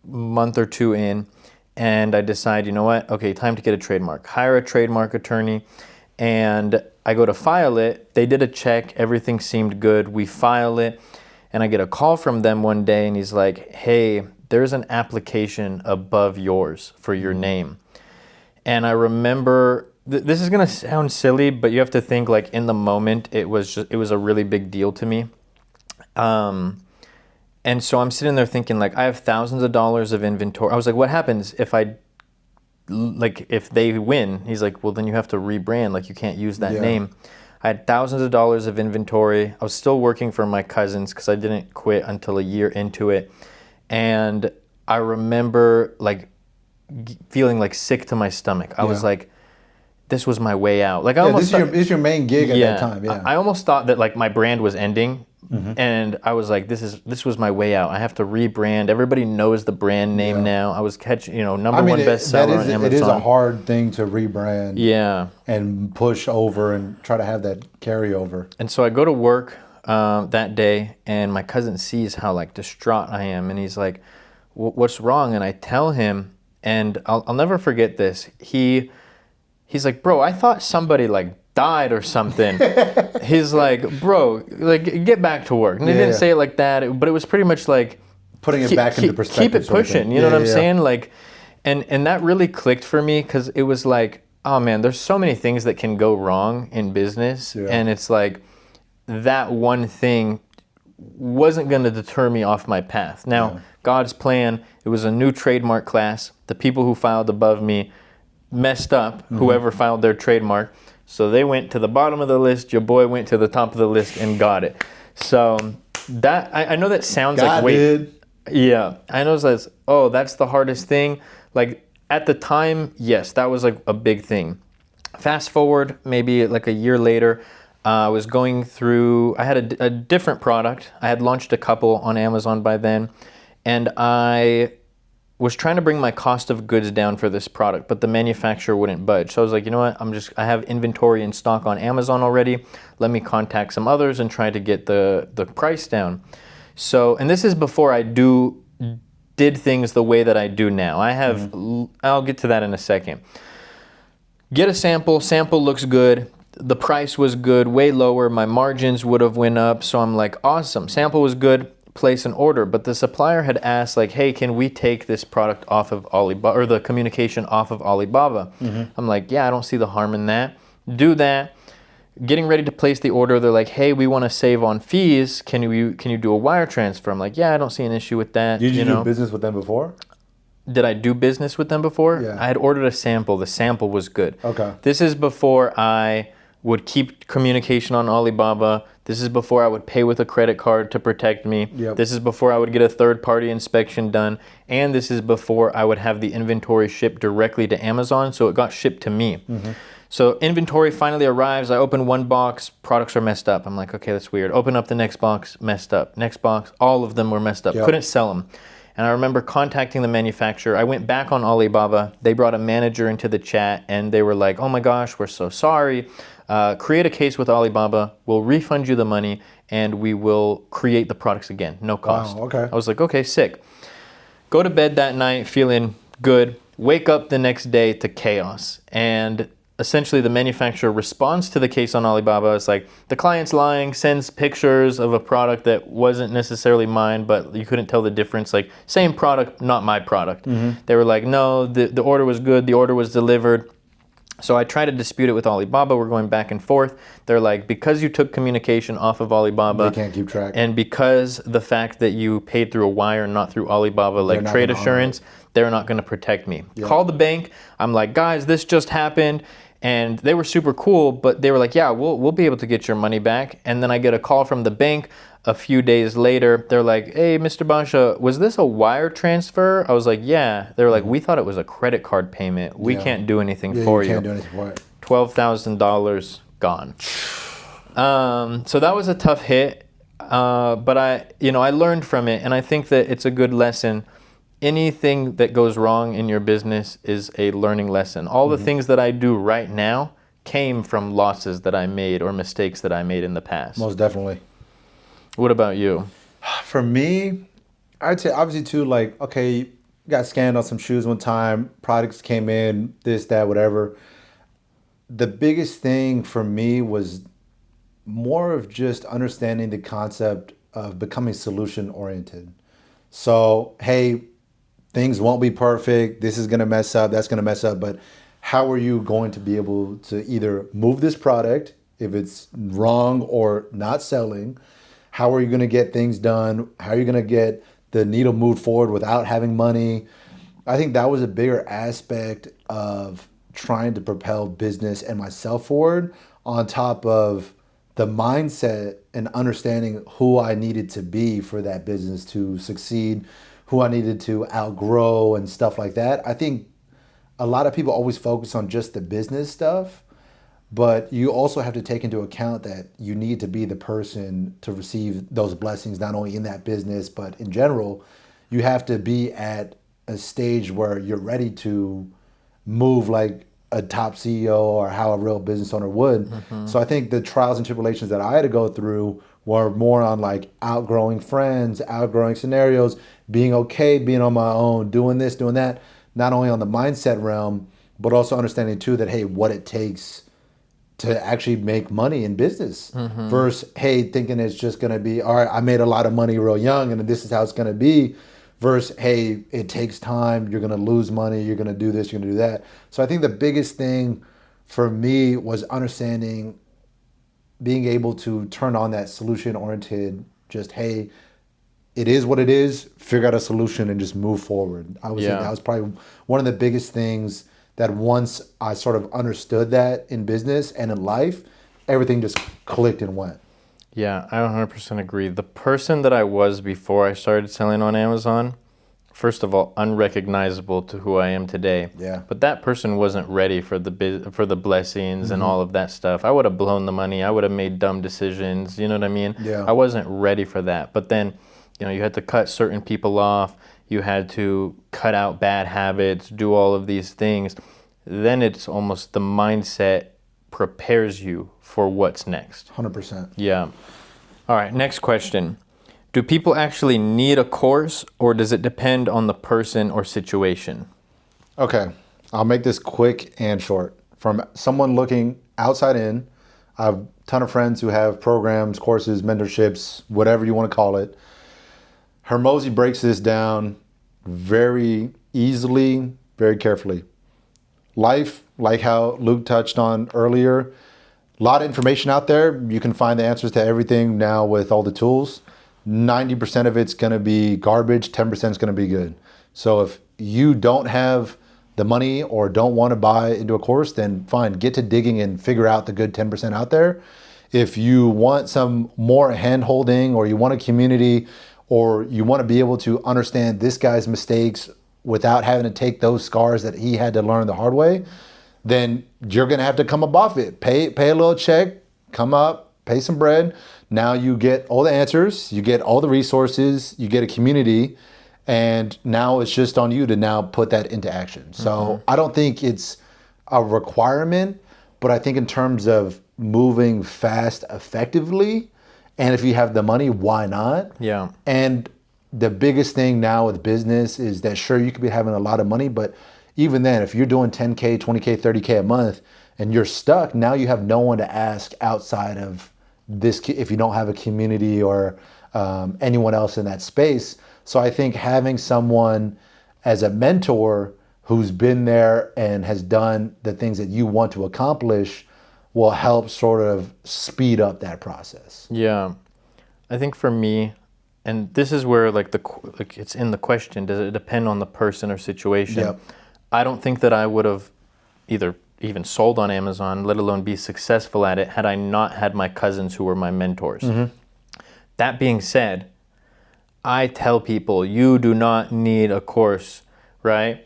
month or 2 in, and I decide, you know what? Okay, time to get a trademark. Hire a trademark attorney, and I go to file it. They did a check. Everything seemed good. We file it, and I get a call from them one day, and he's like, hey, there's an application above yours for your name. And I remember, this is going to sound silly, but you have to think like in the moment, it was a really big deal to me. And so I'm sitting there thinking like, I have thousands of dollars of inventory. I was like, what happens if if they win? He's like, well, then you have to rebrand. Like you can't use that name. I had thousands of dollars of inventory. I was still working for my cousins because I didn't quit until a year into it. And I remember like, feeling like sick to my stomach. I was like, this was my way out. Like I almost this is your main gig at that time. Yeah. I almost thought that like my brand was ending, and I was like, this was my way out. I have to rebrand. Everybody knows the brand name now. I was catching, number one bestseller on Amazon. It is a hard thing to rebrand. Yeah. And push over and try to have that carryover. And so I go to work that day, and my cousin sees how like distraught I am, and he's like, what's wrong? And I tell him. And I'll never forget this. He's like, bro, I thought somebody like died or something. He's like, bro, like get back to work. And he didn't say it like that, but it was pretty much like putting it back into perspective. Keep it pushing. You know what I'm saying? Like, and that really clicked for me because it was like, oh man, there's so many things that can go wrong in business, and it's like that one thing wasn't going to deter me off my path. Now, God's plan, it was a new trademark class. The people who filed above me messed up, whoever filed their trademark. So they went to the bottom of the list. Your boy went to the top of the list and got it. So that, I know that sounds like, wait. Yeah, I know that's, that's the hardest thing. Like at the time, yes, that was like a big thing. Fast forward maybe like a year later, I was going through, I had a different product. I had launched a couple on Amazon by then, and I was trying to bring my cost of goods down for this product, but the manufacturer wouldn't budge. So I was like, you know what, I have inventory in stock on Amazon already. Let me contact some others and try to get the price down. So, and this is before I did things the way that I do now. I'll get to that in a second. Get a sample looks good. The price was good, way lower. My margins would have went up. So I'm like, awesome, sample was good, place an order. But the supplier had asked like, hey, can we take this product off of Alibaba, or the communication off of Alibaba? I'm like, yeah, I don't see the harm in that. Do that. Getting ready to place the order, they're like, hey, we want to save on fees. Can you do a wire transfer? I'm like, yeah, I don't see an issue with that. Did you do business with them before? Did I do business with them before? Yeah. I had ordered a sample. The sample was good. Okay. This is before I would keep communication on Alibaba. This is before I would pay with a credit card to protect me. Yep. This is before I would get a third-party inspection done. And this is before I would have the inventory shipped directly to Amazon, so it got shipped to me. So inventory finally arrives. I open one box, products are messed up. I'm like, okay, that's weird. Open up the next box, messed up. Next box, all of them were messed up. Yep. Couldn't sell them. And I remember contacting the manufacturer. I went back on Alibaba. They brought a manager into the chat, and they were like, oh my gosh, we're so sorry. Create a case with Alibaba. We'll refund you the money, and we will create the products again. No cost. Wow, okay. I was like, okay, sick. Go to bed that night feeling good. Wake up the next day to chaos. And essentially the manufacturer responds to the case on Alibaba. It's like, the client's lying, sends pictures of a product that wasn't necessarily mine, but you couldn't tell the difference. Like, same product, not my product. They were like, no, the order was good, the order was delivered. So I tried to dispute it with Alibaba. We're going back and forth. They're like, because you took communication off of Alibaba, They can't keep track. and because the fact that you paid through a wire, not through Alibaba, like not trade gonna honor assurance, they're not going to protect me. Call the bank. I'm like, guys, this just happened. And they were super cool, but they were like, yeah, we'll be able to get your money back. And then I get a call from the bank a few days later. They're like, hey, Mr. Basha, was this a wire transfer? I was like, yeah. They were like, we thought it was a credit card payment. We can't do anything for you. You can't do anything for it. $12,000 gone. So that was a tough hit, but I learned from it, and I think that it's a good lesson. Anything that goes wrong in your business is a learning lesson. All the things that I do right now came from losses that I made or mistakes that I made in the past. Most definitely. What about you? For me, I'd say obviously too, like, okay, got scanned on some shoes one time, products came in, this, that, whatever. The biggest thing for me was more of just understanding the concept of becoming solution oriented. So, hey, things won't be perfect. This is going to mess up. That's going to mess up. But how are you going to be able to either move this product if it's wrong or not selling? How are you going to get things done? How are you going to get the needle moved forward without having money? I think that was a bigger aspect of trying to propel business and myself forward, on top of the mindset and understanding who I needed to be for that business to succeed, who I needed to outgrow and stuff like that. I think a lot of people always focus on just the business stuff, but you also have to take into account that you need to be the person to receive those blessings, not only in that business, but in general. You have to be at a stage where you're ready to move like a top CEO or how a real business owner would. So I think the trials and tribulations that I had to go through were more on like outgrowing friends, outgrowing scenarios, being okay, being on my own, doing this, doing that, not only on the mindset realm, but also understanding too that, hey, what it takes to actually make money in business versus, hey, thinking it's just going to be, all right, I made a lot of money real young and this is how it's going to be, versus, hey, it takes time, you're going to lose money, you're going to do this, you're going to do that. So I think the biggest thing for me was understanding, being able to turn on that solution-oriented, just, hey, it is what it is, figure out a solution and just move forward. I would say that was probably one of the biggest things that once I sort of understood that in business and in life, everything just clicked and went. Yeah, I 100% agree. The person that I was before I started selling on Amazon first of all, unrecognizable to who I am today. Yeah. But that person wasn't ready for the blessings and all of that stuff. I would have blown the money. I would have made dumb decisions. You know what I mean? Yeah. I wasn't ready for that. But then, you had to cut certain people off. You had to cut out bad habits, do all of these things. Then it's almost the mindset prepares you for what's next. 100%. Yeah. All right, next question. Do people actually need a course, or does it depend on the person or situation? Okay, I'll make this quick and short. From someone looking outside in, I have a ton of friends who have programs, courses, mentorships, whatever you want to call it. Hermosi breaks this down very easily, very carefully. Life, like how Luke touched on earlier, a lot of information out there. You can find the answers to everything now with all the tools. 90% of it's going to be garbage, 10% is going to be good. So if you don't have the money or don't want to buy into a course, then fine, get to digging and figure out the good 10% out there. If you want some more hand-holding, or you want a community, or you want to be able to understand this guy's mistakes without having to take those scars that he had to learn the hard way, then you're going to have to come up off it. Pay a little check, come up, pay some bread. Now you get all the answers, you get all the resources, you get a community, and now it's just on you to now put that into action. So I don't think it's a requirement, but I think in terms of moving fast effectively, and if you have the money, why not? Yeah. And the biggest thing now with business is that sure, you could be having a lot of money, but even then, if you're doing 10K, 20K, 30K a month and you're stuck, now you have no one to ask outside of this, if you don't have a community or anyone else in that space. So I think having someone as a mentor who's been there and has done the things that you want to accomplish will help sort of speed up that process. Yeah. I think for me, and this is where like it's in the question, does it depend on the person or situation? Yep. I don't think that I would have either even sold on Amazon, let alone be successful at it, had I not had my cousins who were my mentors. That being said, I tell people, you do not need a course, right?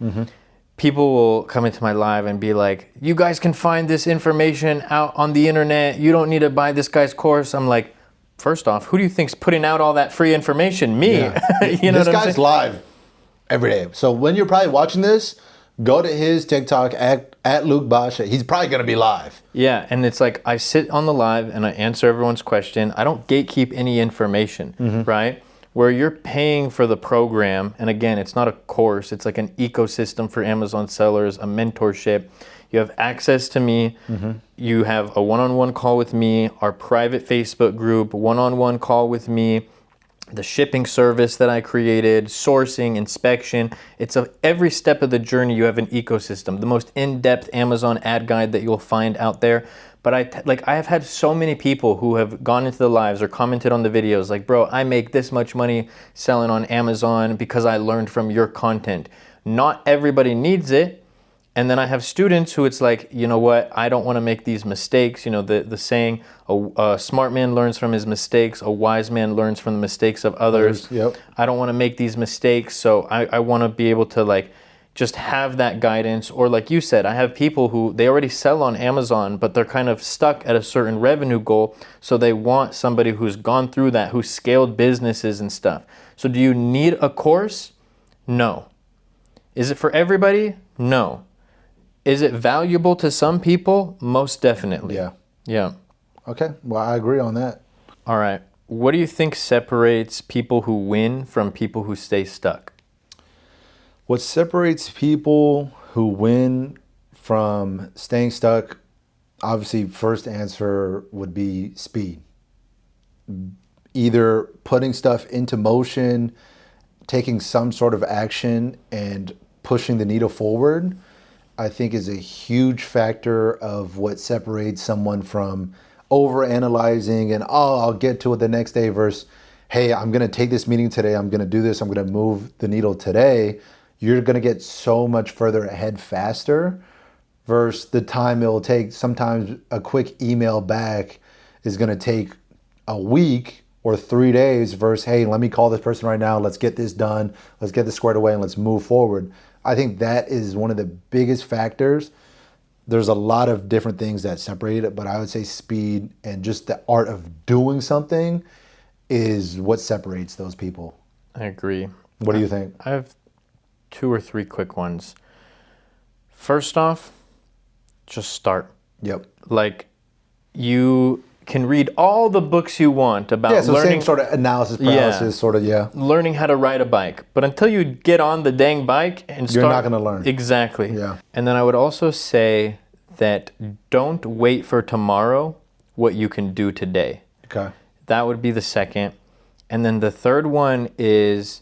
People will come into my live and be like, you guys can find this information out on the internet. You don't need to buy this guy's course. I'm like, first off, who do you think's putting out all that free information? Me. Yeah. You know this what I'm guy's saying? live every day. So when you're probably watching this, go to his TikTok at Luke Bosch. He's probably going to be live. Yeah, and it's like I sit on the live and I answer everyone's question. I don't gatekeep any information, right? Where you're paying for the program, and again, it's not a course, it's like an ecosystem for Amazon sellers, a mentorship. You have access to me. You have a one-on-one call with me, our private Facebook group, one-on-one call with me, the shipping service that I created, sourcing, inspection. It's every step of the journey you have an ecosystem, the most in-depth Amazon ad guide that you'll find out there. But I have had so many people who have gone into the lives or commented on the videos like, bro, I make this much money selling on Amazon because I learned from your content. Not everybody needs it. And then I have students who it's like, you know what, I don't want to make these mistakes. You know, the saying, a smart man learns from his mistakes, a wise man learns from the mistakes of others. Yep. I don't want to make these mistakes, so I want to be able to like just have that guidance. Or like you said, I have people who, they already sell on Amazon, but they're kind of stuck at a certain revenue goal, so they want somebody who's gone through that, who's scaled businesses and stuff. So do you need a course? No. Is it for everybody? No. Is it valuable to some people? Most definitely. Yeah. Yeah. Okay. Well, I agree on that. All right. What do you think separates people who win from people who stay stuck? What separates people who win from staying stuck, obviously, first answer would be speed. Either putting stuff into motion, taking some sort of action, and pushing the needle forward, I think is a huge factor of what separates someone from overanalyzing and, oh, I'll get to it the next day versus, hey, I'm going to take this meeting today. I'm going to do this. I'm going to move the needle today. You're going to get so much further ahead faster versus the time it will take. Sometimes a quick email back is going to take a week or 3 days versus, hey, let me call this person right now. Let's get this done. Let's get this squared away and let's move forward. I think that is one of the biggest factors. There's a lot of different things that separate it, but I would say speed and just the art of doing something is what separates those people. I agree. What do you think? I have 2 or 3 quick ones. First off, just start. Yep. Like, you can read all the books you want about so learning. same sort of analysis paralysis, learning how to ride a bike. But until you get on the dang bike and start, you're not going to learn. Exactly. Yeah. And then I would also say that don't wait for tomorrow what you can do today. Okay. That would be the second. And then the third one is,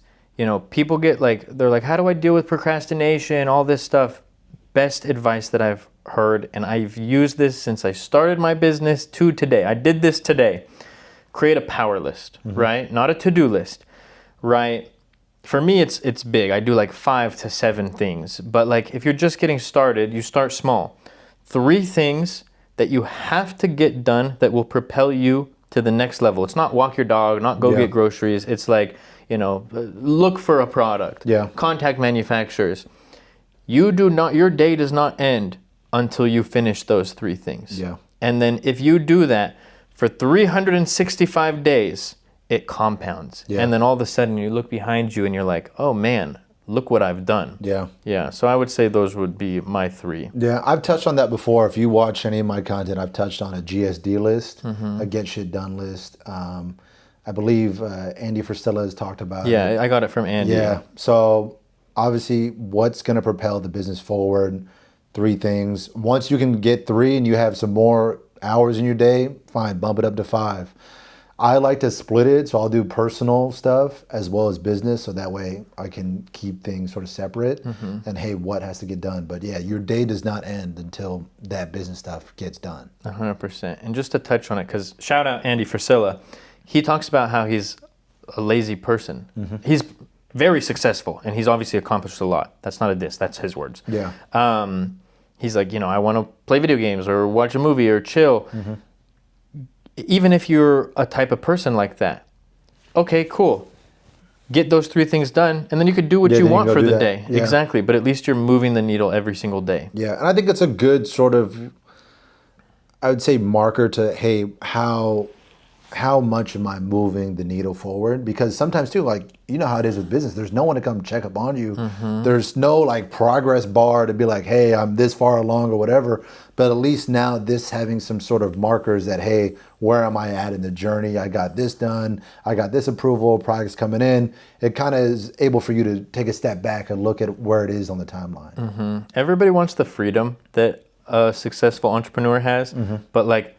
people get they're like, how do I deal with procrastination, all this stuff? Best advice that I've heard, and I've used this since I started my business to today. I did this today. Create a power list, right? Not a to-do list, right? For me, it's big. I do 5 to 7 things. But if you're just getting started, you start small. 3 things that you have to get done that will propel you to the next level. It's not walk your dog, not go get groceries. It's look for a product. Yeah. Contact manufacturers. Your day does not end until you finish those 3 things. Yeah. And then if you do that for 365 days, it compounds. Yeah. And then all of a sudden you look behind you and you're like, oh man, look what I've done. Yeah. Yeah. So I would say those would be my 3. Yeah, I've touched on that before. If you watch any of my content, I've touched on a GSD list, a get shit done list. I believe Andy Frisella has talked about it. Yeah, I got it from Andy. Yeah. So obviously, what's going to propel the business forward? 3 things. Once you can get 3 and you have some more hours in your day, fine, bump it up to 5. I like to split it, so I'll do personal stuff as well as business, so that way I can keep things sort of separate. And hey, what has to get done? But yeah, your day does not end until that business stuff gets done. 100%. And just to touch on it, because shout out Andy Frisella, he talks about how he's a lazy person. He's very successful, and he's obviously accomplished a lot. That's not a diss, that's his words. Yeah. He's like, I want to play video games or watch a movie or chill. Even if you're a type of person like that, okay, cool. Get those 3 things done, and then you could do what you want for the day. Yeah. Exactly, but at least you're moving the needle every single day. Yeah, and I think it's a good sort of, I would say, marker to, hey, how much am I moving the needle forward? Because sometimes too, you know how it is with business, there's no one to come check up on you. There's no progress bar to be like, hey, I'm this far along or whatever. But at least now this having some sort of markers that, hey, where am I at in the journey? I got this done. I got this approval, products coming in. It kind of is able for you to take a step back and look at where it is on the timeline. Everybody wants the freedom that a successful entrepreneur has, but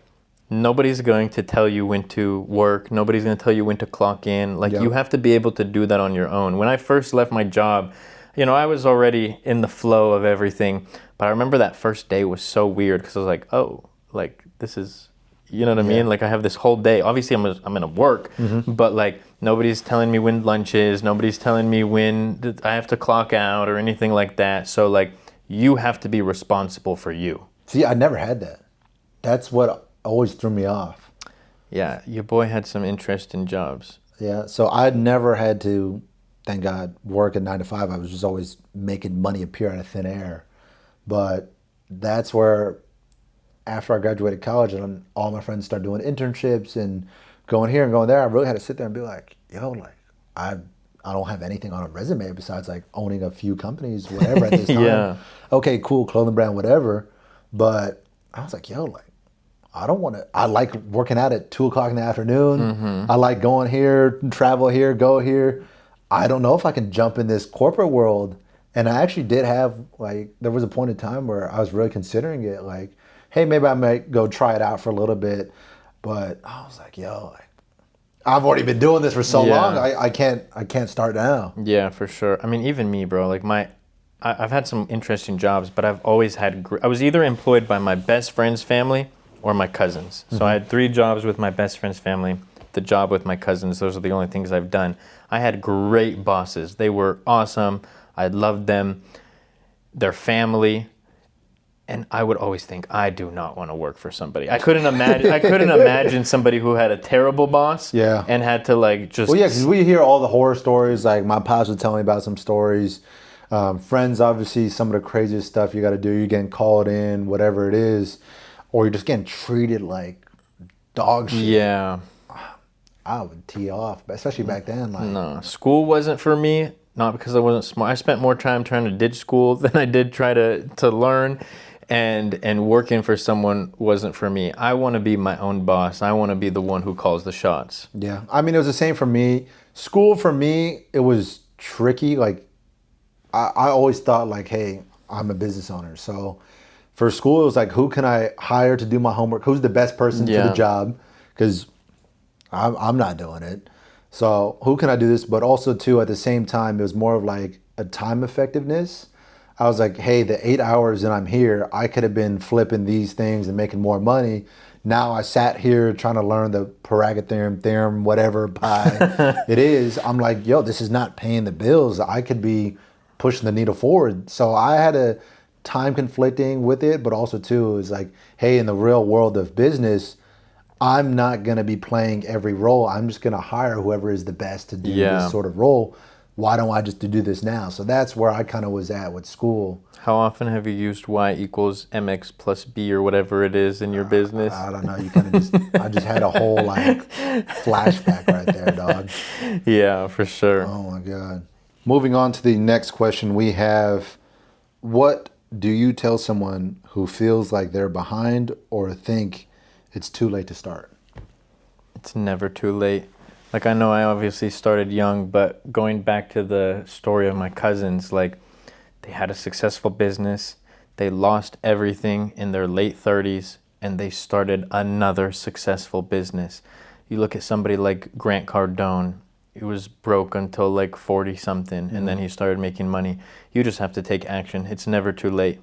nobody's going to tell you when to work. Nobody's going to tell you when to clock in. You have to be able to do that on your own. When I first left my job, I was already in the flow of everything. But I remember that first day was so weird because I was like, oh, this is, you know what I mean? I have this whole day. Obviously, I'm going to work, but nobody's telling me when lunch is. Nobody's telling me when I have to clock out or anything like that. So you have to be responsible for you. See, I never had that. That's what always threw me off. Yeah, your boy had some interesting jobs. Yeah, so I'd never had to, thank God, work a 9 to 5. I was just always making money appear out of thin air. But that's where, after I graduated college and all my friends started doing internships and going here and going there, I really had to sit there and be like, yo, I don't have anything on a resume besides owning a few companies, whatever at this time. Yeah. Okay, cool, clothing brand, whatever. But I was like, yo, I don't want to. I like working out at 2:00 in the afternoon. I like going here, travel here, go here. I don't know if I can jump in this corporate world. And I actually did have there was a point in time where I was really considering it. Hey, maybe I might go try it out for a little bit. But I was like, yo, I've already been doing this for so long. I can't start now. Yeah, for sure. I mean, even me, bro. I've had some interesting jobs, but I've always had. I was either employed by my best friend's family or my cousins. So I had 3 jobs with my best friend's family, the job with my cousins. Those are the only things I've done. I had great bosses. They were awesome. I loved them. Their family. And I would always think, I do not want to work for somebody. I couldn't imagine somebody who had a terrible boss Yeah. and had to like just... Well, yeah, because we hear all the horror stories. Like my pops would tell me about some stories. Friends, obviously, some of the craziest stuff you got to do. You're getting called in, whatever it is, or you're just getting treated like dog shit. Yeah. I would tee off, especially back then. Like, No, school wasn't for me. Not because I wasn't smart. I spent more time trying to ditch school than I did try to learn. And working for someone wasn't for me. I want to be my own boss. I want to be the one who calls the shots. yeah, I mean, it was the same for me. School for me, it was tricky. Like, I always thought like, hey, I'm a business owner. So for school, it was like, who can I hire to do my homework? Who's the best person for the job? Because I'm not doing it. So who can I do this? But also too, at the same time, it was more of like a time effectiveness. I was like, hey, the 8 hours that I'm here, I could have been flipping these things and making more money. Now I sat here trying to learn the Pythagorean theorem, whatever pi it is. I'm like, yo, this is not paying the bills. I could be pushing the needle forward. So I had a time conflicting with it, but also too, it was like, hey, in the real world of business, I'm not going to be playing every role. I'm just going to hire whoever is the best to do this sort of role. Why don't I just do this now? So that's where I kind of was at with school. How often have you used y equals mx plus b or whatever it is in your business? I don't know. You kind of just, I just had a whole like flashback right there, dog. Yeah, for sure. Oh my God. Moving on to the next question we have, what do you tell someone who feels like they're behind or think it's too late to start? It's never too late. Like, I know I obviously started young, but going back to the story of my cousins, like, they had a successful business, they lost everything in their late 30s, and they started another successful business. You look at somebody like Grant Cardone, he was broke until like 40 something, and then he started making money. You just have to take action. It's never too late.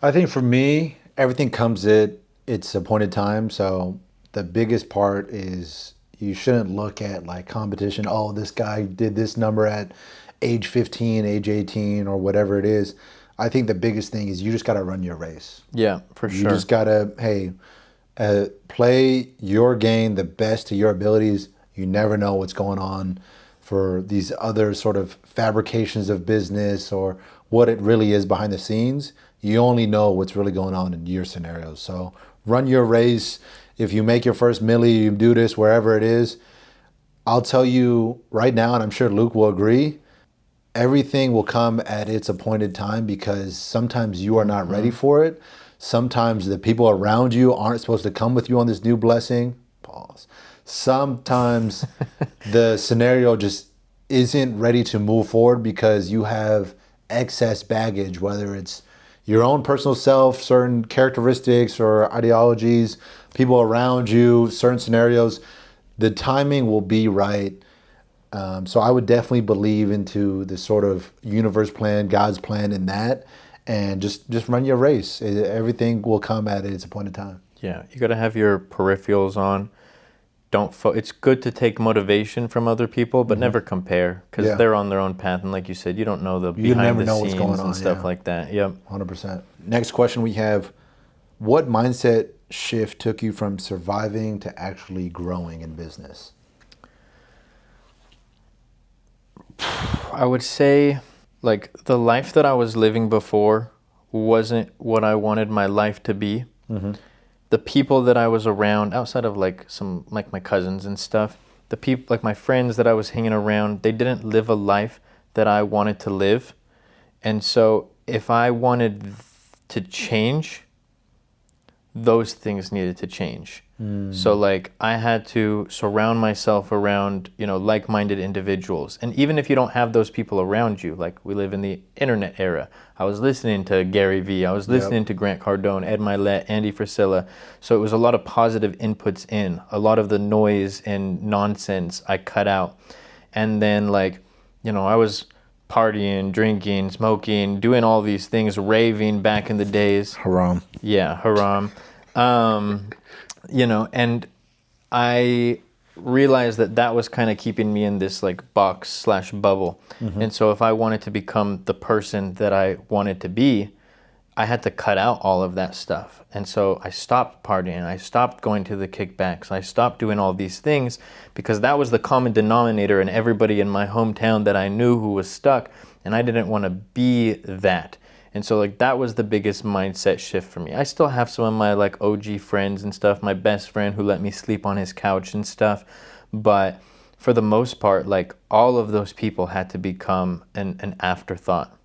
I think for me, everything comes at its appointed time. So the biggest part is you shouldn't look at like competition. Oh, this guy did this number at age 15, age 18, or whatever it is. I think the biggest thing is you just got to run your race. Yeah, for You sure. just got to, hey, play your game the best to your abilities. You never know what's going on for these other sort of fabrications of business or what it really is behind the scenes. You only know what's really going on in your scenarios. So run your race. If you make your first milli, you do this wherever it is. I'll tell you right now, and I'm sure Luke will agree, everything will come at its appointed time because sometimes you are not ready for it. Sometimes the people around you aren't supposed to come with you on this new blessing. Pause. Sometimes the scenario just isn't ready to move forward because you have excess baggage, whether it's your own personal self, certain characteristics or ideologies, people around you, certain scenarios. The timing will be right. So I would definitely believe into the sort of universe plan, God's plan in that, and just run your race. Everything will come at its appointed time. Yeah, you got to have your peripherals on. It's good to take motivation from other people, but never compare because they're on their own path. And like you said, you don't know the behind the scenes and stuff like that. Yep. 100%. Next question we have, what mindset shift took you from surviving to actually growing in business? I would say like the life that I was living before wasn't what I wanted my life to be. The people that I was around, outside of like some like my cousins and stuff, the people like my friends that I was hanging around, they didn't live a life that I wanted to live. And so if I wanted to change, those things needed to change. So like I had to surround myself around, like-minded individuals. And even if you don't have those people around you, like we live in the internet era. I was listening to Gary Vee. I was listening to Grant Cardone, Ed Milet, Andy Frisella. So it was a lot of positive inputs in. A lot of the noise and nonsense I cut out. And then like, I was partying, drinking, smoking, doing all these things, raving back in the days. Haram. Yeah, haram. And I realized that was kind of keeping me in this like box/bubble. And so if I wanted to become the person that I wanted to be, I had to cut out all of that stuff. And so I stopped partying. I stopped going to the kickbacks. I stopped doing all these things because that was the common denominator in everybody in my hometown that I knew who was stuck. And I didn't want to be that. And so like that was the biggest mindset shift for me. I still have some of my like OG friends and stuff, my best friend who let me sleep on his couch and stuff. But for the most part, like all of those people had to become an afterthought.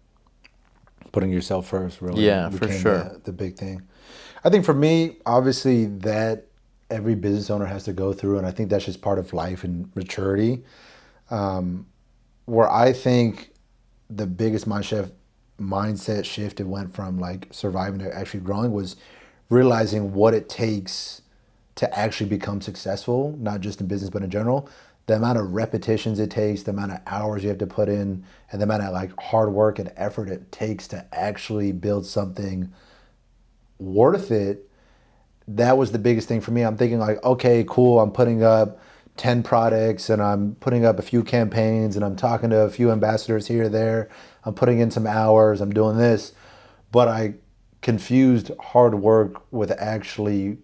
Putting yourself first really for sure. The big thing. I think for me, obviously that every business owner has to go through, and I think that's just part of life and maturity. Where I think the biggest mindset shift, it went from like surviving to actually growing, was realizing what it takes to actually become successful, not just in business but in general. The amount of repetitions it takes, the amount of hours you have to put in, and the amount of like hard work and effort it takes to actually build something worth it. That was the biggest thing for me. I'm thinking like, okay, cool, I'm putting up 10 products and I'm putting up a few campaigns and I'm talking to a few ambassadors here or there. I'm putting in some hours, I'm doing this. But I confused hard work with actually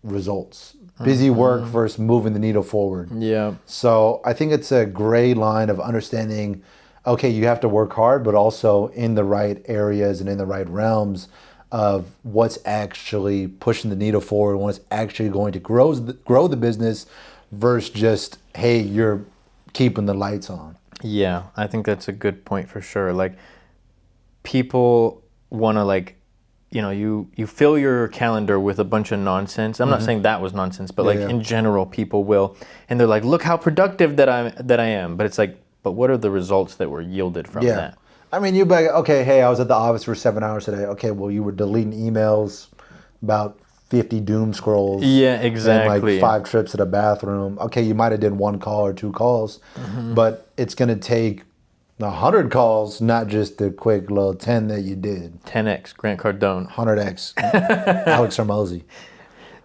results. Busy work versus moving the needle forward. Yeah. So I think it's a gray line of understanding, okay, you have to work hard, but also in the right areas and in the right realms of what's actually pushing the needle forward, what's actually going to grow the business versus just, hey, you're keeping the lights on. Yeah, I think that's a good point for sure. Like people want to like, you know, you fill your calendar with a bunch of nonsense. I'm not saying that was nonsense, but in general, people will, and they're like, "Look how productive that I am." But it's like, but what are the results that were yielded from that? I mean, you'd be like, okay, hey, I was at the office for 7 hours today. Okay, well, you were deleting emails, about 50 doom scrolls. Yeah, exactly. And like 5 trips to the bathroom. Okay, you might have did 1 call or 2 calls, but it's gonna take 100 calls, not just the quick little 10 that you did. 10x, Grant Cardone. 100x, Alex Hormozy.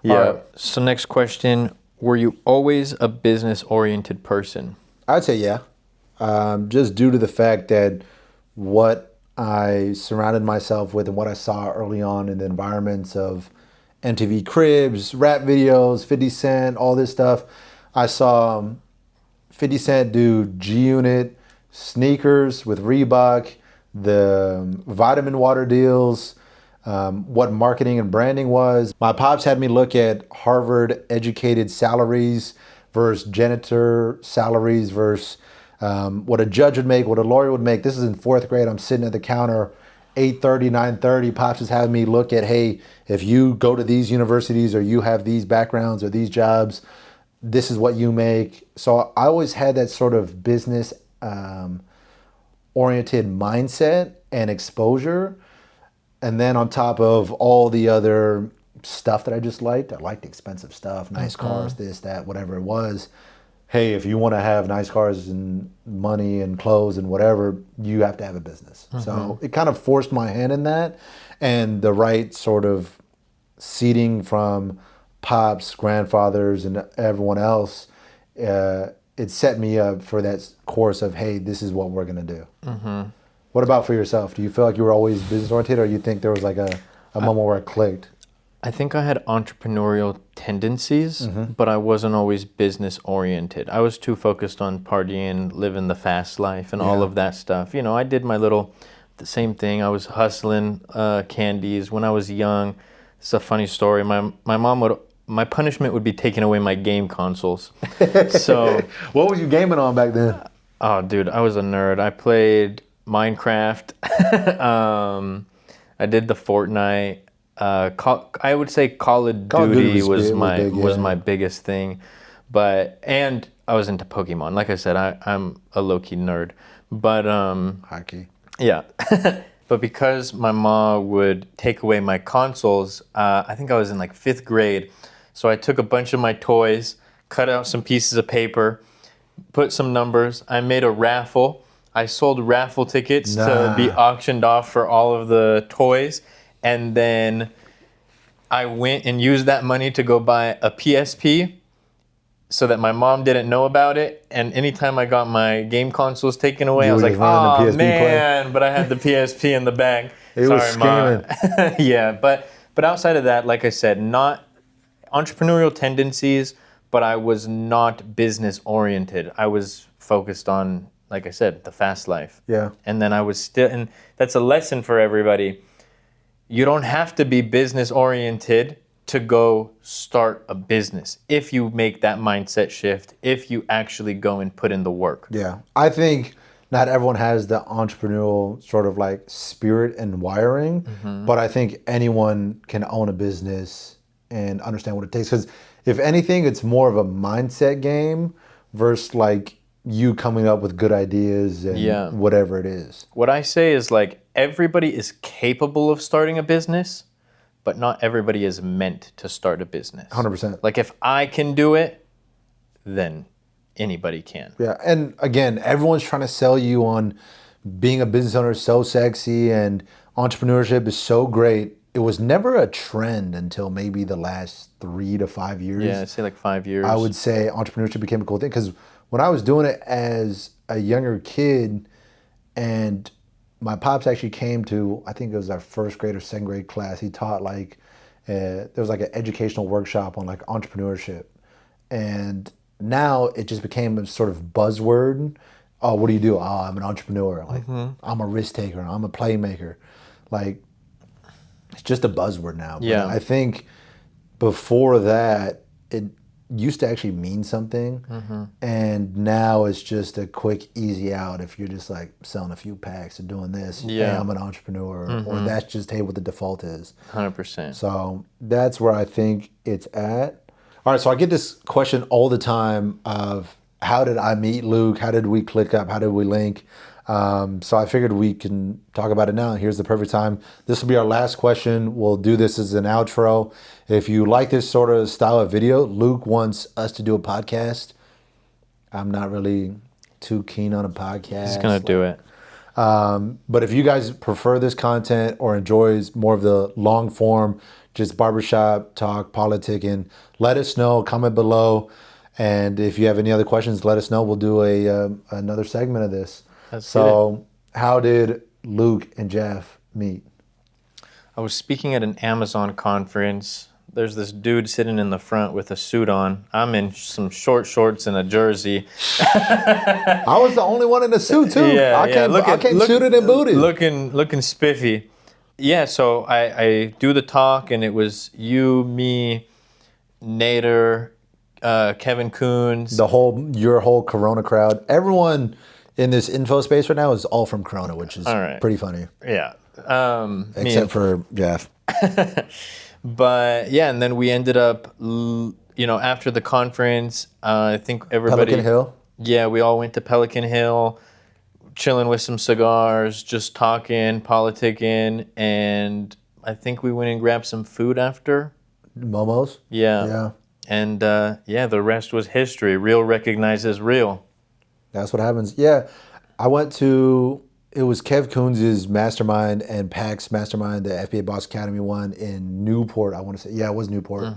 Yeah. Right. So next question, were you always a business-oriented person? I'd say yeah. Just due to the fact that what I surrounded myself with and what I saw early on in the environments of MTV Cribs, rap videos, 50 Cent, all this stuff. I saw 50 Cent do G-Unit, sneakers with Reebok, the vitamin water deals, what marketing and branding was. My pops had me look at Harvard educated salaries versus janitor salaries versus what a judge would make, what a lawyer would make. This is in 4th grade. I'm sitting at the counter, 8:30, 9:30. Pops is having me look at, hey, if you go to these universities or you have these backgrounds or these jobs, this is what you make. So I always had that sort of business oriented mindset and exposure. And then on top of all the other stuff that I just liked, I liked expensive stuff, nice cars, this, that, whatever it was. Hey, if you want to have nice cars and money and clothes and whatever, you have to have a business. So it kind of forced my hand in that, and the right sort of seeding from pops, grandfathers, and everyone else, it set me up for that course of, hey, this is what we're going to do. What about for yourself? Do you feel like you were always business oriented, or you think there was like a moment where it clicked? I think I had entrepreneurial tendencies, but I wasn't always business oriented. I was too focused on partying, living the fast life and all of that stuff. You know, I did the same thing. I was hustling candies when I was young. It's a funny story. My punishment would be taking away my game consoles. So, what was you gaming on back then? Oh, dude, I was a nerd. I played Minecraft. I did the Fortnite. I would say Call of Duty was my biggest thing, and I was into Pokemon. Like I said, I'm a low-key nerd, but hockey. Yeah. But because my mom would take away my consoles, I think I was in like 5th grade. So I took a bunch of my toys, cut out some pieces of paper, put some numbers. I made a raffle. I sold raffle tickets to be auctioned off for all of the toys. And then I went and used that money to go buy a PSP, so that my mom didn't know about it. And anytime I got my game consoles taken away, You I was were like, just running the oh PSP play." man, but I had the PSP in the bag. It was Sorry, Ma. screaming. Yeah, but outside of that, like I said, not entrepreneurial tendencies, but I was not business oriented. I was focused on, like I said, the fast life. Yeah. And then I was still, and that's a lesson for everybody. You don't have to be business oriented to go start a business if you make that mindset shift, if you actually go and put in the work. Yeah. I think not everyone has the entrepreneurial sort of like spirit and wiring, but I think anyone can own a business and understand what it takes. Because if anything, it's more of a mindset game versus like you coming up with good ideas and Yeah. whatever it is. What I say is like everybody is capable of starting a business, but not everybody is meant to start a business. 100%. Like if I can do it, then anybody can. Yeah, and again, everyone's trying to sell you on being a business owner is so sexy and entrepreneurship is so great. It was never a trend until maybe the last 3 to 5 years. Yeah, I'd say like 5 years. I would say entrepreneurship became a cool thing because when I was doing it as a younger kid, and my pops actually came to, I think it was our first grade or second grade class. He taught like there was like an educational workshop on like entrepreneurship, and now it just became a sort of buzzword. Oh, what do you do? Oh, I'm an entrepreneur. Like I'm a risk taker. I'm a playmaker. Like it's just a buzzword now. But Yeah. I think before that, it used to actually mean something, and now it's just a quick, easy out. If you're just like selling a few packs or doing this, Yeah. hey, I'm an entrepreneur, or that's just hey, what the default is. 100%. So that's where I think it's at. All right, so I get this question all the time of how did I meet Luke? How did we click up? How did we link? So I figured we can talk about it now. Here's the perfect time. This will be our last question. We'll do this as an outro. If you like this sort of style of video, Luke wants us to do a podcast. I'm not really too keen on a podcast. He's going to do it. But if you guys prefer this content or enjoys more of the long form, just barbershop talk, politicking, let us know. Comment below. And if you have any other questions, let us know. We'll do another segment of this. So how did Luke and Jeff meet? I was speaking at an Amazon conference. There's this dude sitting in the front with a suit on. I'm in some short shorts and a jersey. I was the only one in a suit too. I came suited and booted. Looking spiffy. Yeah, so I do the talk, and it was you, me, Nader, Kevin Coons. Your whole Corona crowd. Everyone in this info space right now is all from Corona, which is pretty funny. Yeah. Except for Jeff. But yeah, and then we ended up, after the conference, I think everybody... Pelican Hill? Yeah, we all went to Pelican Hill, chilling with some cigars, just talking, politicking, and I think we went and grabbed some food after. Momo's? Yeah. Yeah. And the rest was history. Real recognizes real. That's what happens. Yeah. I went to, it was Kev Coons' mastermind and Pac's mastermind, the FBA Boss Academy one in Newport, I want to say. Yeah, it was Newport.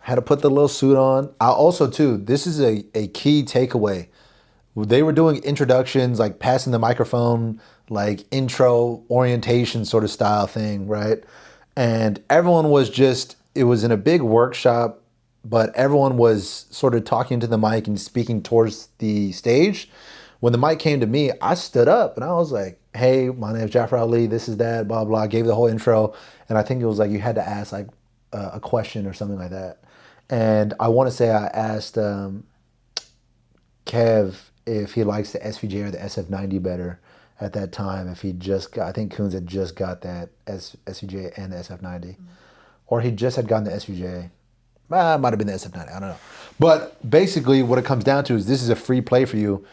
Had to put the little suit on. I also, too, this is a key takeaway. They were doing introductions, like passing the microphone, like intro orientation sort of style thing, right? And everyone was just, it was in a big workshop, but everyone was sort of talking to the mic and speaking towards the stage. When the mic came to me, I stood up and I was like, hey, my name is Jafar Ali, this is that, blah, blah. I gave the whole intro. And I think it was like you had to ask like a question or something like that. And I want to say I asked Kev if he likes the SVJ or the SF90 better at that time. If he just got, I think Coons had just got that SVJ and the SF90. Or he just had gotten the SVJ. It might have been the SF90, I don't know. But basically what it comes down to is this is a free play for you,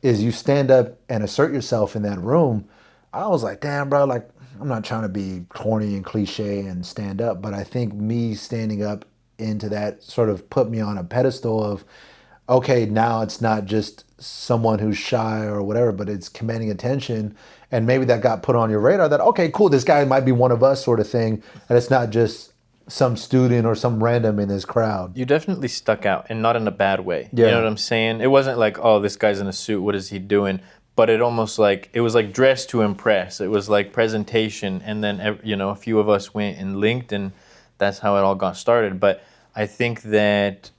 is you stand up and assert yourself in that room. I was like, damn, bro, like, I'm not trying to be corny and cliche and stand up, but I think me standing up into that sort of put me on a pedestal of, okay, now it's not just someone who's shy or whatever, but it's commanding attention. And maybe that got put on your radar that, okay, cool, this guy might be one of us sort of thing. And it's not just some student or some random in his crowd. You definitely stuck out, and not in a bad way. Yeah. You know what I'm saying? It wasn't like, oh, this guy's in a suit, what is he doing? But it almost like, it was like dress to impress. It was like presentation, and then, you know, a few of us went and linked, and that's how it all got started. But I think that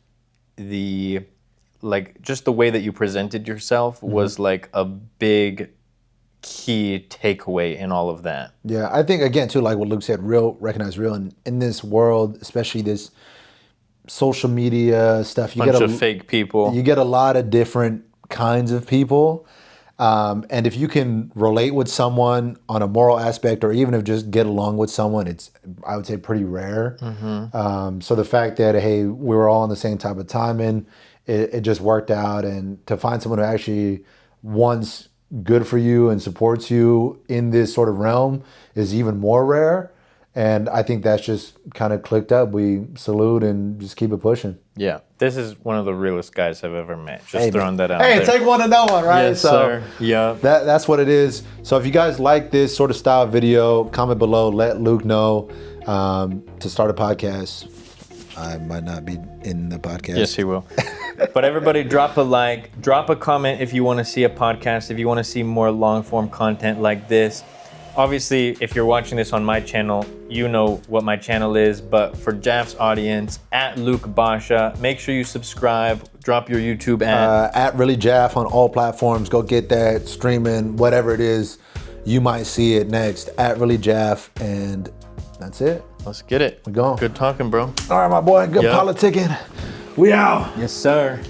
just the way that you presented yourself was like a big key takeaway in all of that. Yeah, I think again too, like what Luke said, real, recognize real, and in this world, especially this social media stuff, you Bunch get of fake people. You get a lot of different kinds of people, and if you can relate with someone on a moral aspect, or even if just get along with someone, it's, I would say, pretty rare. So the fact that, hey, we were all on the same type of timing, it just worked out, and to find someone who actually wants good for you and supports you in this sort of realm is even more rare. And I think that's just kind of clicked up. We salute and just keep it pushing. Yeah, this is one of the realest guys I've ever met. Just throwing that out there. Hey, take one to know one, right? Yes, sir. Yeah. That's what it is. So if you guys like this sort of style video, comment below, let Luke know to start a podcast. I might not be in the podcast. Yes, he will. But everybody, drop a like, drop a comment if you want to see a podcast, if you want to see more long form content like this. Obviously, if you're watching this on my channel, you know what my channel is. But for Jaff's audience, at Luke Basha, make sure you subscribe. Drop your YouTube at Really Jaff on all platforms. Go get that, streaming, whatever it is. You might see it next. At Really Jaff, and that's it. Let's get it. We're going. Good talking, bro. All right, my boy. Good politicking. We out. Yes, sir.